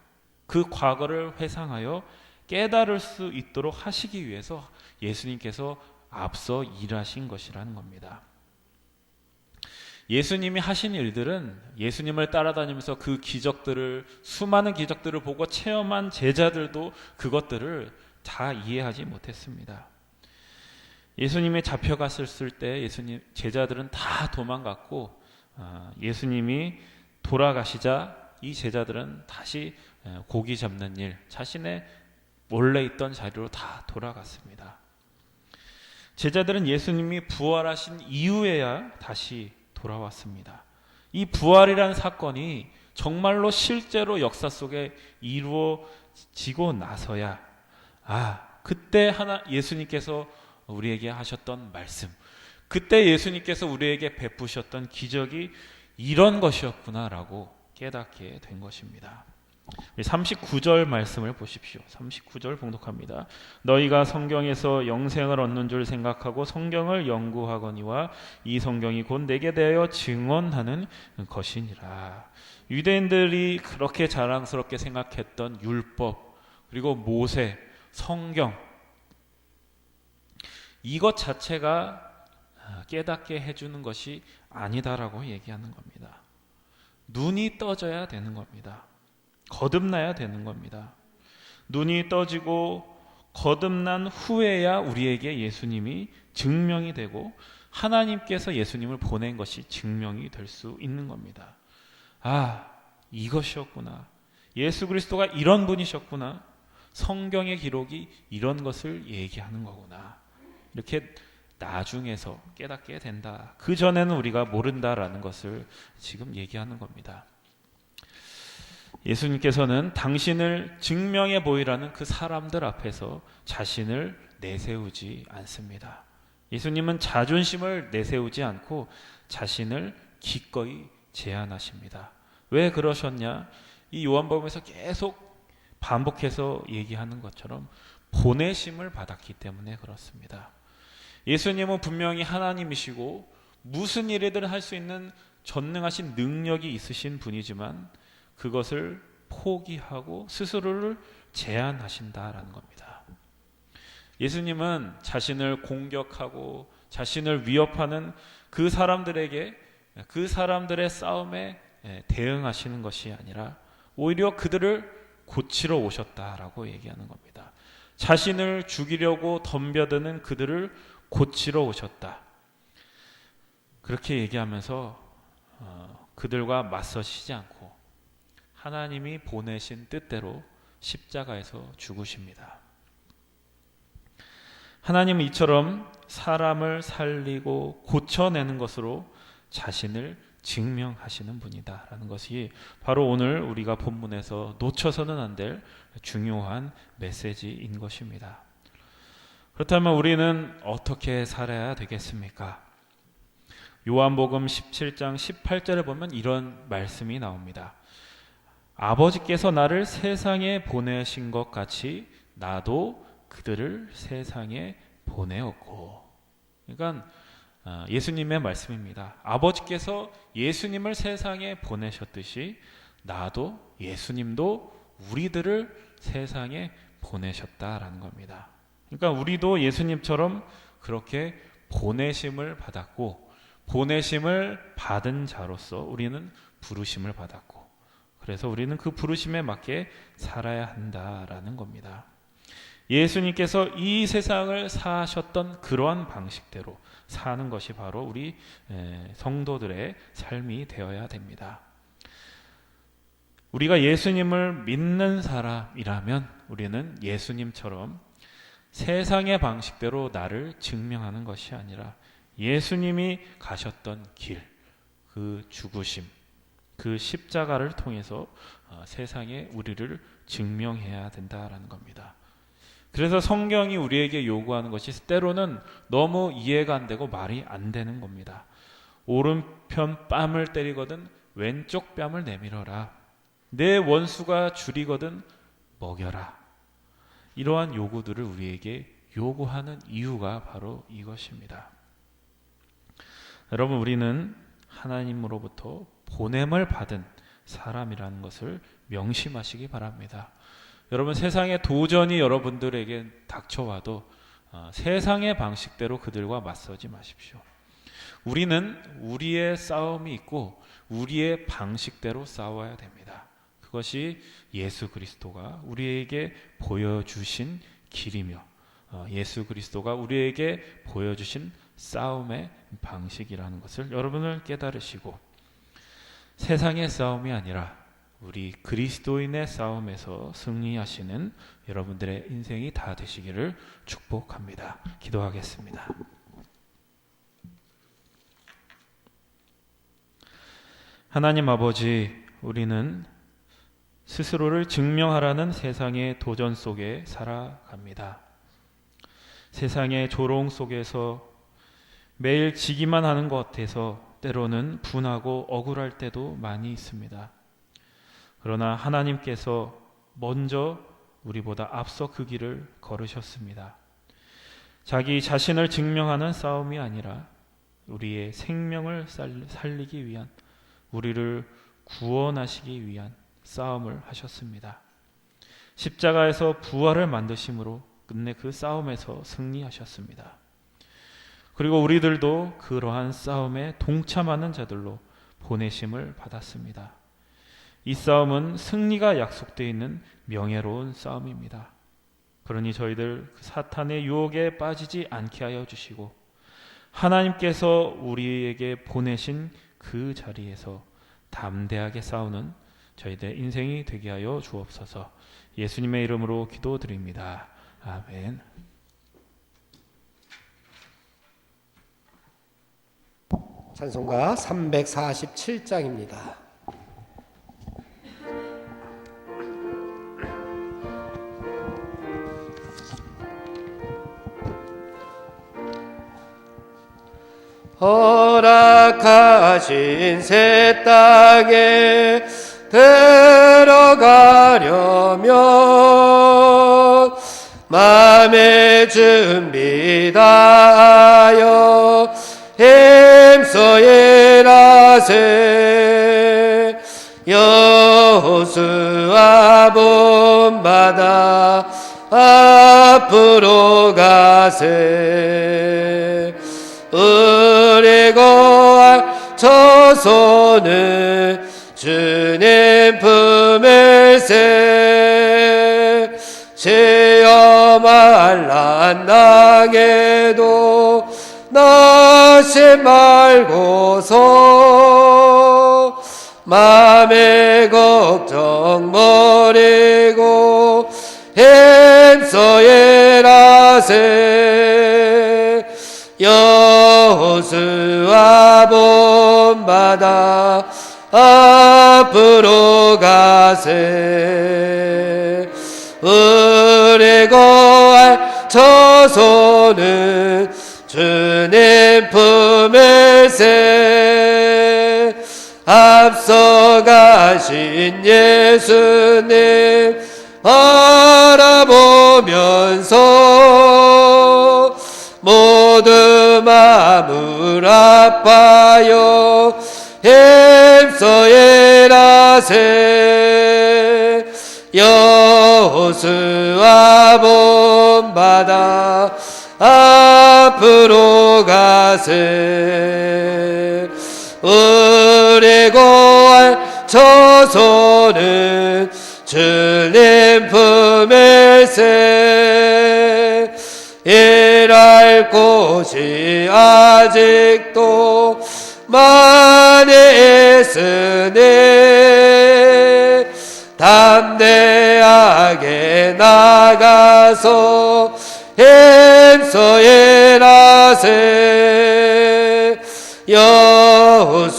그 과거를 회상하여 깨달을 수 있도록 하시기 위해서 예수님께서 앞서 일하신 것이라는 겁니다. 예수님이 하신 일들은 예수님을 따라다니면서 그 기적들을, 수많은 기적들을 보고 체험한 제자들도 그것들을 다 이해하지 못했습니다. 예수님이 잡혀갔을 때 예수님 제자들은 다 도망갔고, 예수님이 돌아가시자 이 제자들은 다시 고기 잡는 일, 자신의 원래 있던 자리로 다 돌아갔습니다. 제자들은 예수님이 부활하신 이후에야 다시 돌아왔습니다. 이 부활이라는 사건이 정말로 실제로 역사 속에 이루어지고 나서야 그때 예수님께서 우리에게 하셨던 말씀, 그때 예수님께서 우리에게 베푸셨던 기적이 이런 것이었구나라고 깨닫게 된 것입니다. 39절 말씀을 보십시오. 39절 봉독합니다. 너희가 성경에서 영생을 얻는 줄 생각하고 성경을 연구하거니와 이 성경이 곧 내게 대하여 증언하는 것이니라. 유대인들이 그렇게 자랑스럽게 생각했던 율법, 그리고 모세, 성경, 이것 자체가 깨닫게 해주는 것이 아니다라고 얘기하는 겁니다. 눈이 떠져야 되는 겁니다. 거듭나야 되는 겁니다. 눈이 떠지고 거듭난 후에야 우리에게 예수님이 증명이 되고 하나님께서 예수님을 보낸 것이 증명이 될 수 있는 겁니다. 아, 이것이었구나. 예수 그리스도가 이런 분이셨구나. 성경의 기록이 이런 것을 얘기하는 거구나. 이렇게 나중에서 깨닫게 된다. 그 전에는 우리가 모른다라는 것을 지금 얘기하는 겁니다. 예수님께서는 당신을 증명해 보이라는 그 사람들 앞에서 자신을 내세우지 않습니다. 예수님은 자존심을 내세우지 않고 자신을 기꺼이 제안하십니다. 왜 그러셨냐? 이 요한복음에서 계속 반복해서 얘기하는 것처럼 보내심을 받았기 때문에 그렇습니다. 예수님은 분명히 하나님이시고 무슨 일이든 할 수 있는 전능하신 능력이 있으신 분이지만 그것을 포기하고 스스로를 제한하신다라는 겁니다. 예수님은 자신을 공격하고 자신을 위협하는 그 사람들에게 그 사람들의 싸움에 대응하시는 것이 아니라 오히려 그들을 고치러 오셨다라고 얘기하는 겁니다. 자신을 죽이려고 덤벼드는 그들을 고치러 오셨다. 그렇게 얘기하면서 그들과 맞서시지 않고 하나님이 보내신 뜻대로 십자가에서 죽으십니다. 하나님은 이처럼 사람을 살리고 고쳐내는 것으로 자신을 증명하시는 분이다라는 것이 바로 오늘 우리가 본문에서 놓쳐서는 안 될 중요한 메시지인 것입니다. 그렇다면 우리는 어떻게 살아야 되겠습니까? 요한복음 17장 18절에 보면 이런 말씀이 나옵니다. 아버지께서 나를 세상에 보내신 것 같이 나도 그들을 세상에 보내었고. 그러니까 예수님의 말씀입니다. 아버지께서 예수님을 세상에 보내셨듯이 나도 예수님도 우리들을 세상에 보내셨다라는 겁니다. 그러니까 우리도 예수님처럼 그렇게 보내심을 받았고 보내심을 받은 자로서 우리는 부르심을 받았고 그래서 우리는 그 부르심에 맞게 살아야 한다라는 겁니다. 예수님께서 이 세상을 사셨던 그러한 방식대로 사는 것이 바로 우리 성도들의 삶이 되어야 됩니다. 우리가 예수님을 믿는 사람이라면 우리는 예수님처럼 세상의 방식대로 나를 증명하는 것이 아니라 예수님이 가셨던 길, 그 죽으심, 그 십자가를 통해서 세상에 우리를 증명해야 된다라는 겁니다. 그래서 성경이 우리에게 요구하는 것이 때로는 너무 이해가 안 되고 말이 안 되는 겁니다. 오른편 뺨을 때리거든 왼쪽 뺨을 내밀어라. 내 원수가 줄이거든 먹여라. 이러한 요구들을 우리에게 요구하는 이유가 바로 이것입니다. 여러분, 우리는 하나님으로부터 보냄을 받은 사람이라는 것을 명심하시기 바랍니다. 여러분, 세상에 도전이 여러분들에게 닥쳐와도 세상의 방식대로 그들과 맞서지 마십시오. 우리는 우리의 싸움이 있고 우리의 방식대로 싸워야 됩니다. 그것이 예수 그리스도가 우리에게 보여주신 길이며 예수 그리스도가 우리에게 보여주신 싸움의 방식이라는 것을 여러분을 깨달으시고 세상의 싸움이 아니라 우리 그리스도인의 싸움에서 승리하시는 여러분들의 인생이 다 되시기를 축복합니다. 기도하겠습니다. 하나님 아버지, 우리는 스스로를 증명하라는 세상의 도전 속에 살아갑니다. 세상의 조롱 속에서 매일 지기만 하는 것 같아서 때로는 분하고 억울할 때도 많이 있습니다. 그러나 하나님께서 먼저 우리보다 앞서 그 길을 걸으셨습니다. 자기 자신을 증명하는 싸움이 아니라 우리의 생명을 살리기 위한, 우리를 구원하시기 위한 싸움을 하셨습니다. 십자가에서 부활을 만드심으로 끝내 그 싸움에서 승리하셨습니다. 그리고 우리들도 그러한 싸움에 동참하는 자들로 보내심을 받았습니다. 이 싸움은 승리가 약속되어 있는 명예로운 싸움입니다. 그러니 저희들 사탄의 유혹에 빠지지 않게 하여 주시고 하나님께서 우리에게 보내신 그 자리에서 담대하게 싸우는 저희들의 인생이 되게 하여 주옵소서. 예수님의 이름으로 기도드립니다. 아멘. 찬송가 347장입니다. 허락하신 새 땅에 들어가려면 마음의 준비 다하여 힘써 일하세. 여호수아 본받아 앞으로 가세. 우리 거할 처소는 주님 품일세. 시험할 난당에도 나시 말고서 맘의 걱정 버리고 힘써 일하세. 여호수아 본받아 앞으로 가세. 우리 거할 처소는 주님 품일세. 앞서가신 예수님 바라보면서 모두 마음을 아파요 힘써 일하세. 여호수아 본받아 앞으로 가세. 우리 거할 처소는 주님 품일세. 일할 곳이 아직도 많이 있으니 담대하게 나가서 힘써 일하세. 여호수아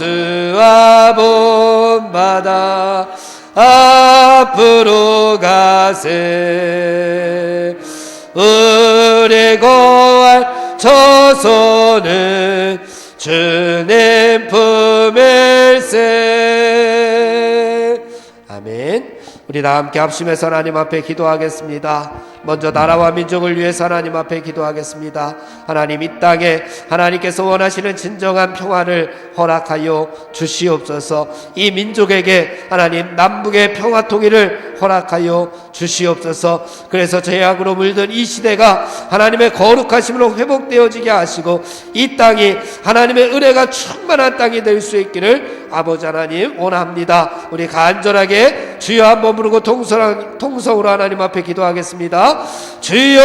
본받아 앞으로 가세. 우리 거할 처소는 주님 품일세. 아멘. 우리 다 함께 합심해서 하나님 앞에 기도하겠습니다. 먼저 나라와 민족을 위해서 하나님 앞에 기도하겠습니다. 하나님, 이 땅에 하나님께서 원하시는 진정한 평화를 허락하여 주시옵소서. 이 민족에게 하나님 남북의 평화 통일을 허락하여 주시옵소서. 그래서 죄악으로 물든 이 시대가 하나님의 거룩하심으로 회복되어지게 하시고 이 땅이 하나님의 은혜가 충만한 땅이 될 수 있기를 아버지 하나님 원합니다. 우리 간절하게 주여 한번 부르고 통성으로 하나님 앞에 기도하겠습니다. 주여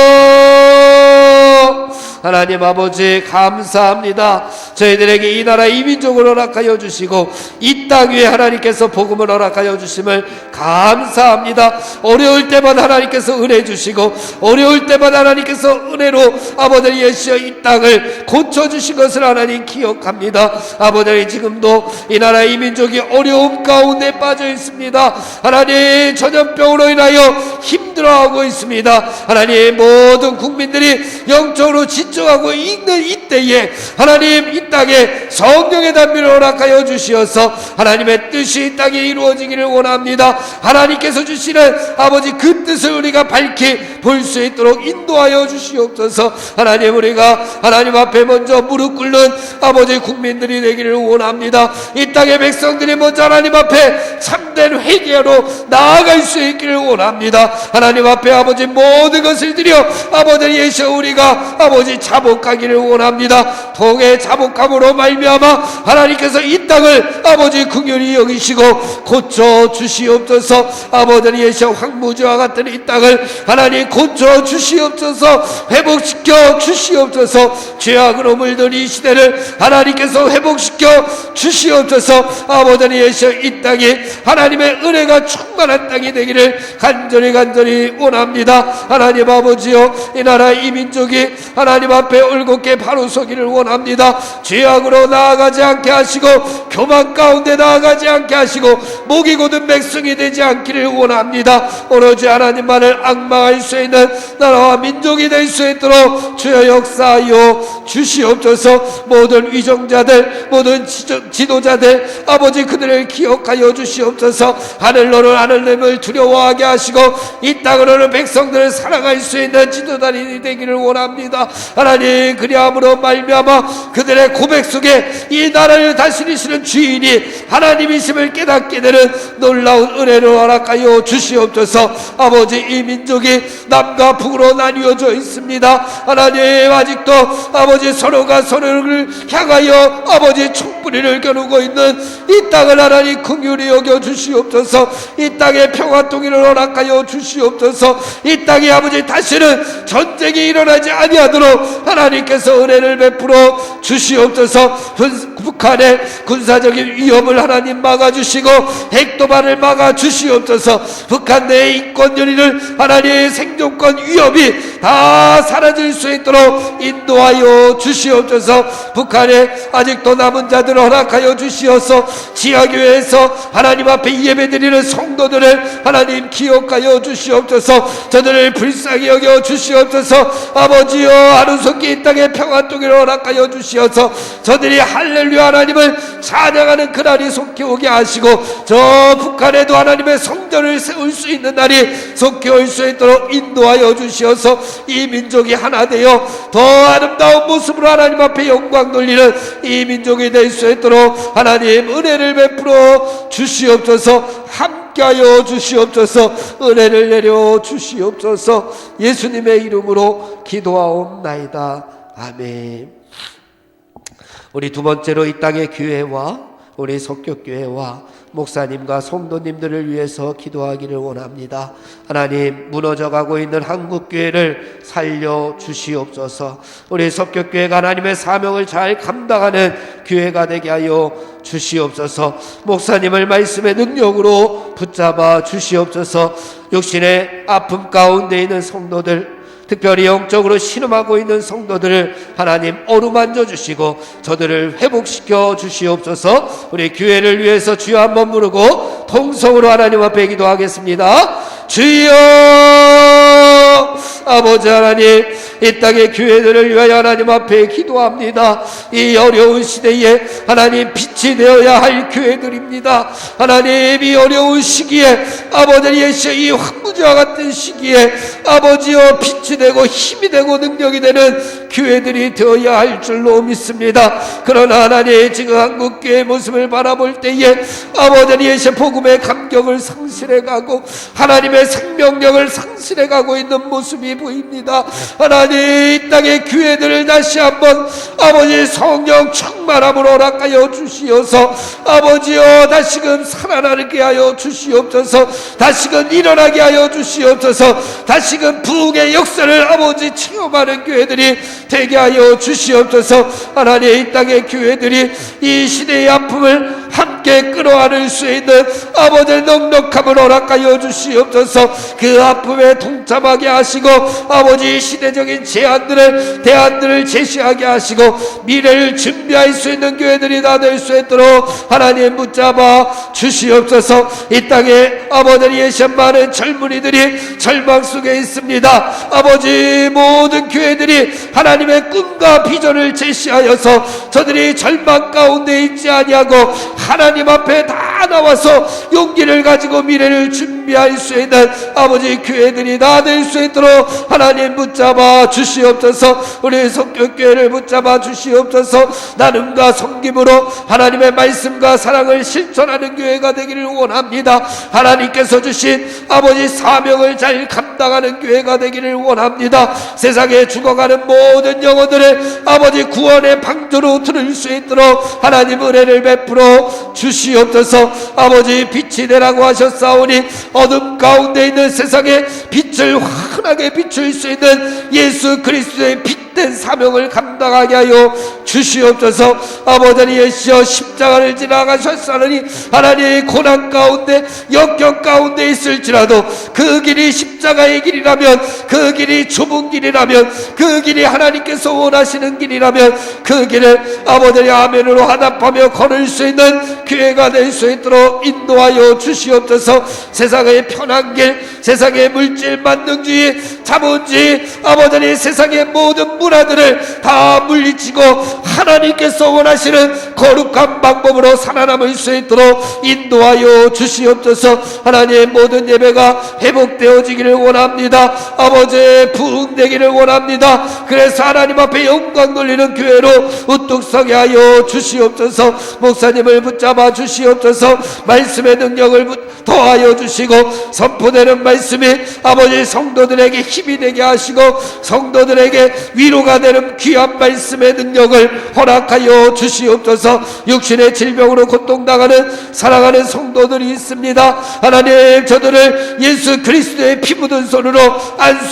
하나님 아버지 감사합니다. 저희들에게 이 나라 이 민족을 허락하여 주시고 이 땅 위에 하나님께서 복음을 허락하여 주심을 감사합니다. 어려울 때마다 하나님께서 은혜 주시고 어려울 때마다 하나님께서 은혜로 아버지 예수여 이 땅을 고쳐주신 것을 하나님 기억합니다. 아버지 지금도 이 나라 이 민족이 어려움 가운데 빠져 있습니다. 하나님 전염병으로 인하여 힘들어하고 있습니다. 하나님 모든 국민들이 영적으로 지쳐가고 있는 이때에 하나님 이 땅에 성령의 담비를 허락하여 주시어서 하나님의 뜻이 이 땅에 이루어지기를 원합니다. 하나님께서 주시는 아버지 그 뜻을 우리가 밝히 볼 수 있도록 인도하여 주시옵소서. 하나님 우리가 하나님 앞에 먼저 무릎 꿇는 아버지 국민들이 되기를 원합니다. 이 땅의 백성들이 먼저 하나님 앞에 참된 회개로 나아갈 수 있기를 원합니다. 하나님 앞에 아버지 모든 것을 드려 아버지 예수 우리가 아버지 자복하기를 원합니다. 통해 자복함으로 말미암아 하나님께서 이 땅을 아버지 긍휼히 여기시고 고쳐 주시옵소서. 아버지 예시 황무지와 같은 이 땅을 하나님 고쳐 주시옵소서. 회복시켜 주시옵소서. 죄악으로 물든 이 시대를 하나님께서 회복시켜 주시옵소서. 아버지 예시 이 땅이 하나님의 은혜가 충만한 땅이 되기를 간절히 원합니다. 하나님 아버지여, 이 나라 이 민족이 하나님 앞에 올곧게 바로 서기를 원합니다. 죄악으로 나아가지 않게 하시고 교만 가운데 나아가지 않게 하시고 목이 곧은 백성이 되지 않기를 원합니다. 오로지 하나님만을 앙망할 수 있는 나라와 민족이 될 수 있도록 주여 역사하여 주시옵소서. 모든 위정자들, 모든 지도자들 아버지 그들을 기억하여 주시옵소서. 하늘로는 하늘님을 두려워하게 하시고 이 땅으로는 백성들을 사랑할 수 있는 지도자들이 되기를 원합니다. 하나님, 그리함으로 말미암아 그들의 고백 속에 이 나라를 다스리시는 주인이 하나님이심을 깨닫게 되는 놀라운 은혜를 허락하여 주시옵소서. 아버지, 이 민족이 남과 북으로 나뉘어져 있습니다. 하나님, 아직도 아버지 서로가 서로를 향하여 아버지 촛불이를 겨누고 있는 이 땅을 하나님 긍휼히 여겨 주시옵소서. 이 땅에 평화 통일을 허락하여 주시옵소서. 이 땅에 아버지 다시는 전쟁이 일어나지 아니하도록 하나님께서 은혜를 베풀어 주시옵소서. 북한의 군사적인 위협을 하나님 막아주시고 핵도발을 막아주시옵소서. 북한 내의 인권 연의를 하나님의 생존권 위협이 다 사라질 수 있도록 인도하여 주시옵소서. 북한에 아직도 남은 자들을 허락하여 주시어서 지하교회에서 하나님 앞에 예배드리는 성도들을 하나님 기억하여 주시옵소서. 저들을 불쌍히 여겨 주시옵소서. 아버지여, 하루속히 이 땅에 평안통일을 허락하여 주시어서 저들이 할렐루야 하나님을 찬양하는 그날이 속히 오게 하시고 저 북한에도 하나님의 성전을 세울 수 있는 날이 속히 올 수 있도록 인도하여 주시어서 이 민족이 하나 되어 더 아름다운 모습으로 하나님 앞에 영광 돌리는 이 민족이 될 수 있도록 하나님 은혜를 베풀어 주시옵소서. 함께하여 주시옵소서. 은혜를 내려 주시옵소서. 예수님의 이름으로 기도하옵나이다. 아멘. 우리 두 번째로 이 땅의 교회와 우리 석교교회와 목사님과 성도님들을 위해서 기도하기를 원합니다. 하나님, 무너져가고 있는 한국교회를 살려주시옵소서. 우리 석교교회가 하나님의 사명을 잘 감당하는 교회가 되게 하여 주시옵소서. 목사님을 말씀의 능력으로 붙잡아 주시옵소서. 육신의 아픔 가운데 있는 성도들, 특별히 영적으로 신음하고 있는 성도들을 하나님 어루만져 주시고 저들을 회복시켜 주시옵소서. 우리 교회를 위해서 주여 한번 부르고 통성으로 하나님 앞에 기도하겠습니다. 주여, 아버지 하나님, 이 땅의 교회들을 위하여 하나님 앞에 기도합니다. 이 어려운 시대에 하나님 빛이 되어야 할 교회들입니다. 하나님, 이 어려운 시기에 아버지의 이 황무지와 같은 시기에 아버지여 빛이 되고 힘이 되고 능력이 되는 교회들이 되어야 할 줄로 믿습니다. 그러나 하나님, 지금 한국교회의 모습을 바라볼 때에 아버지의 복음의 감격을 상실해가고 하나님의 생명력을 상실해가고 있는 모습이 보입니다. 하나님, 이 땅의 교회들을 다시 한번 아버지 성령 충만함으로 허락하여 주시어서 아버지여 다시금 살아나게 하여 주시옵소서. 다시금 일어나게 하여 주시옵소서. 다시금 부흥의 역사를 아버지 체험하는 교회들이 되게 하여 주시옵소서. 하나님, 이 땅의 교회들이 이 시대의 아픔을 함께 끌어안을 수 있는 아버지의 넉넉함을 허락하여 주시옵소서. 그 아픔에 동참하게 하시고 아버지 시대적인 대안들을 제시하게 하시고 미래를 준비할 수 있는 교회들이 다 될 수 있도록 하나님 붙잡아 주시옵소서. 이 땅에 아버지의 많은 젊은이들이 절망 속에 있습니다. 아버지, 모든 교회들이 하나님의 꿈과 비전을 제시하여서 저들이 절망 가운데 있지 아니하고 하나님 앞에 다 나와서 용기를 가지고 미래를 준비 준비할 수 있는 아버지 교회들이 다 될 수 있도록 하나님 붙잡아 주시옵소서. 우리 성결교회를 붙잡아 주시옵소서. 나눔과 섬김으로 하나님의 말씀과 사랑을 실천하는 교회가 되기를 원합니다. 하나님께서 주신 아버지 사명을 잘 감당하는 교회가 되기를 원합니다. 세상에 죽어가는 모든 영혼들의 아버지 구원의 방주로 들을 수 있도록 하나님 은혜를 베풀어 주시옵소서. 아버지 빛이 되라고 하셨사오니 어둠 가운데 있는 세상에 빛을 환하게 비출 수 있는 예수 그리스도의 빛된 사명을 감당하게 하여 주시옵소서. 아버지 예수여 십자가를 지나가셨사오니 하나님의 고난 가운데 역경 가운데 있을지라도 그 길이 십자가의 길이라면, 그 길이 좁은 길이라면, 그 길이 하나님께서 원하시는 길이라면 그 길을 아버지의 아멘으로 화답하며 걸을 수 있는 교회가 될 수 있도록 인도하여 주시옵소서. 세상의 편한 길, 세상의 물질 만능주의, 자본주의, 아버지의 세상의 모든 문화들을 다 물리치고 하나님께서 원하시는 거룩한 방법으로 살아남을 수 있도록 인도하여 주시옵소서. 하나님의 모든 예배가 회복되어지기를 원합니다. 아버지의 부흥되기를 원합니다. 그래서 하나님 앞에 영광 돌리는 교회로 우뚝 서게 하여 주시옵소서. 목사님을 붙잡아 주시옵소서. 말씀의 능력을 더하여 주시고 선포되는 말씀이 아버지 성도들에게 힘이 되게 하시고 성도들에게 위로가 되는 귀한 말씀의 능력을 허락하여 주시옵소서. 육신의 질병으로 고통당하는 사랑하는 성도들이 있습니다. 하나님 저들을 예수 그리스도의 피 묻은 손으로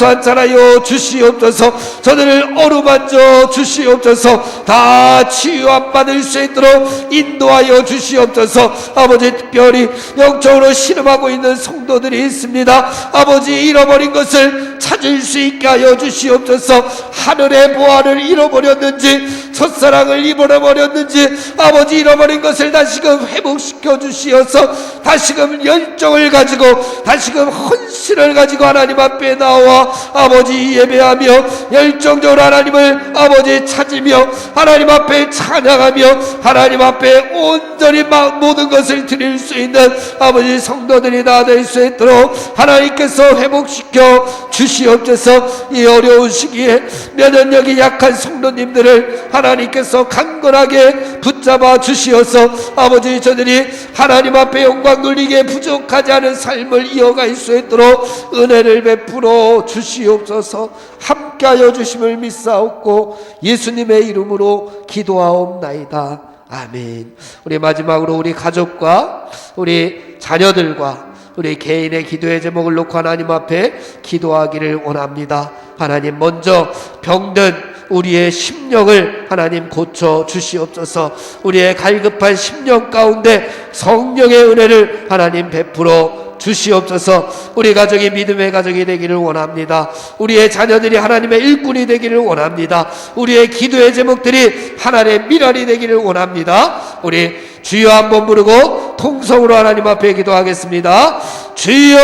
안수한찬하여 주시옵소서. 저들을 어루만져 주시옵소서. 다 치유함 받을 수 있도록 인도하여 주시옵소서. 아버지 특별히 영적으로 신음하고 있는 성도들이 있습니다. 아버지 잃어버린 것을 찾을 수 있게 하여 주시옵소서. 하늘의 보화를 잃어버렸는지 첫사랑을 잃어버렸는지 아버지 잃어버린 것을 다시금 회복시켜 주시어서 다시금 열정을 가지고 다시금 헌신을 가지고 하나님 앞에 나와 아버지 예배하며 열정적으로 하나님을 아버지 찾으며 하나님 앞에 찬양하며 하나님 앞에 온전히 모든 것을 드릴 수 있는 아버지 성도들이 다 될 수 있도록 하나님께서 회복시켜 주시옵소서. 이 어려운 시기에 면역력이 약한 성도님들을 하나님께서 강건하게 붙잡아 주시어서 아버지 저들이 하나님 앞에 영광 돌리기에 부족하지 않은 삶을 이어갈 수 있도록 은혜를 베풀어 주시옵소서. 함께하여 주심을 믿사옵고 예수님의 이름으로 기도하옵나이다. 아멘. 우리 마지막으로 우리 가족과 우리 자녀들과 우리 개인의 기도의 제목을 놓고 하나님 앞에 기도하기를 원합니다. 하나님 먼저 병든 우리의 심령을 하나님 고쳐 주시옵소서. 우리의 갈급한 심령 가운데 성령의 은혜를 하나님 베풀어 주시옵소서. 우리 가족이 믿음의 가족이 되기를 원합니다. 우리의 자녀들이 하나님의 일꾼이 되기를 원합니다. 우리의 기도의 제목들이 하나님의 미랄이 되기를 원합니다. 우리 주여 한번 부르고 통성으로 하나님 앞에 기도하겠습니다. 주여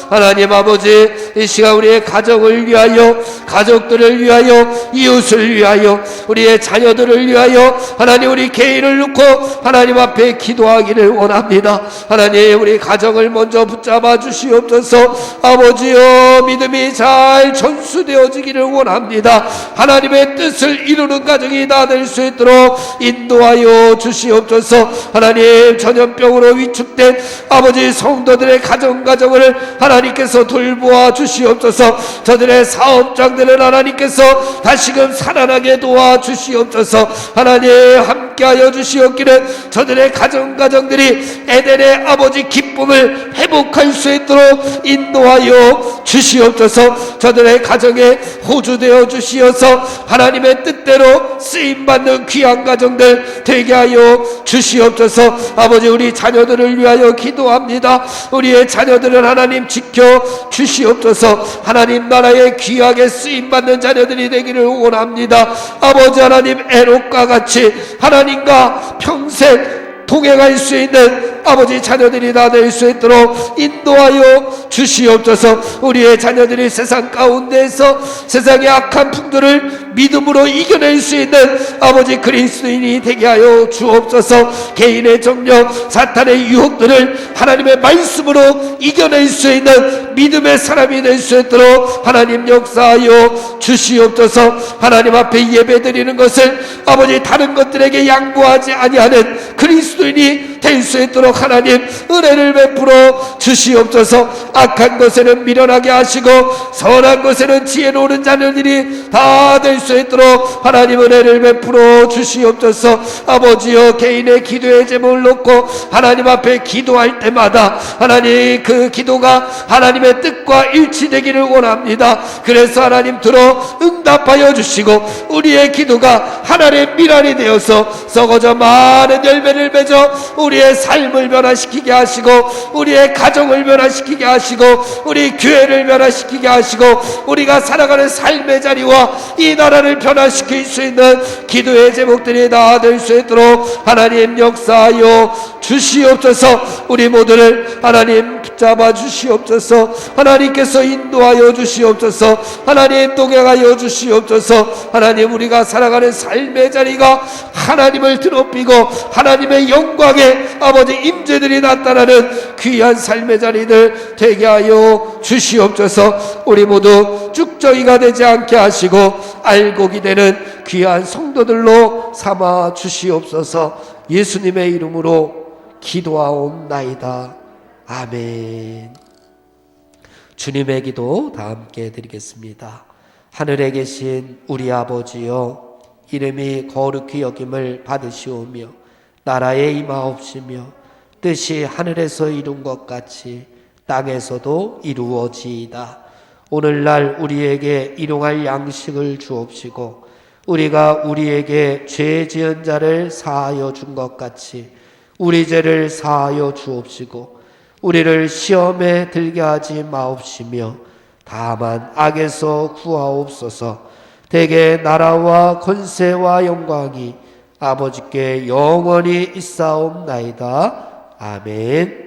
하나님 아버지 이 시간 우리의 가정을 위하여 가족들을 위하여 이웃을 위하여 우리의 자녀들을 위하여 하나님 우리 개인을 놓고 하나님 앞에 기도하기를 원합니다. 하나님 우리 가정을 먼저 붙잡아 주시옵소서. 아버지여 믿음이 잘 전수되어지기를 원합니다. 하나님의 뜻을 이루는 가정이 다 될 수 있도록 인도하여 주시옵소서. 하나님 전염병으로 위축된 아버지 성도들의 가정을 하나님께서 돌보아 주시옵소서. 저들의 사업장들을 하나님께서 다시금 살아나게 도와주시옵소서. 하나님 함께하여 주시옵기를 저들의 가정들이 에덴의 아버지 기쁨을 회복할 수 있도록 인도하여 주시옵소서. 저들의 가정에 호주되어 주시어서 하나님의 뜻대로 쓰임받는 귀한 가정들 되게 하여 주시옵소서. 아버지 우리 자녀들을 위하여 기도합니다. 우리의 자녀들은 하나님 지켜 주시옵소서. 하나님 나라에 귀하게 쓰임받는 자녀들이 되기를 원합니다. 아버지 하나님 에녹과 같이 하나님과 평생 동행할 수 있는 아버지 자녀들이 다 될 수 있도록 인도하여 주시옵소서. 우리의 자녀들이 세상 가운데에서 세상의 악한 풍조를 믿음으로 이겨낼 수 있는 아버지 그리스도인이 되게 하여 주옵소서. 개인의 정력, 사탄의 유혹들을 하나님의 말씀으로 이겨낼 수 있는 믿음의 사람이 될 수 있도록 하나님 역사하여 주시옵소서. 하나님 앞에 예배드리는 것을 아버지 다른 것들에게 양보하지 아니하는 그리스도인이 될 수 있도록 하나님 은혜를 베풀어 주시옵소서. 악한 것에는 미련하게 하시고 선한 것에는 지혜로운 자녀들이 다 될 수 있도록 하나님 은혜를 베풀어 주시옵소서. 아버지여, 개인의 기도의 제목을 놓고 하나님 앞에 기도할 때마다 하나님 그 기도가 하나님의 뜻과 일치되기를 원합니다. 그래서 하나님 들어 응답하여 주시고 우리의 기도가 하나님의 미랄이 되어서 썩어져 많은 열매를 맺어 우리의 삶을 변화시키게 하시고 우리의 가정을 변화시키게 하시고 우리 교회를 변화시키게 하시고 우리가 살아가는 삶의 자리와 이 나라를 변화시킬 수 있는 기도의 제목들이 다 될 수 있도록 하나님 역사하여 주시옵소서. 우리 모두를 하나님 붙잡아 주시옵소서. 하나님께서 인도하여 주시옵소서. 하나님 동행하여 주시옵소서. 하나님 우리가 살아가는 삶의 자리가 하나님을 드높이고 하나님의 영광의 아버지 임재들이 나타나는 귀한 삶의 자리들 되게 하여 주시옵소서. 우리 모두 쭉저기가 되지 않게 하시고 알곡이 되는 귀한 성도들로 삼아 주시옵소서. 예수님의 이름으로 기도하옵나이다. 아멘. 주님의 기도 다 함께 드리겠습니다. 하늘에 계신 우리 아버지여, 이름이 거룩히 여김을 받으시오며 나라에 임하옵시며 뜻이 하늘에서 이룬 것 같이 땅에서도 이루어지이다. 오늘날 우리에게 일용할 양식을 주옵시고 우리가 우리에게 죄 지은 자를 사하여 준 것 같이 우리 죄를 사하여 주옵시고 우리를 시험에 들게 하지 마옵시며 다만 악에서 구하옵소서. 대개 나라와 권세와 영광이 아버지께 영원히 있사옵나이다. 아멘.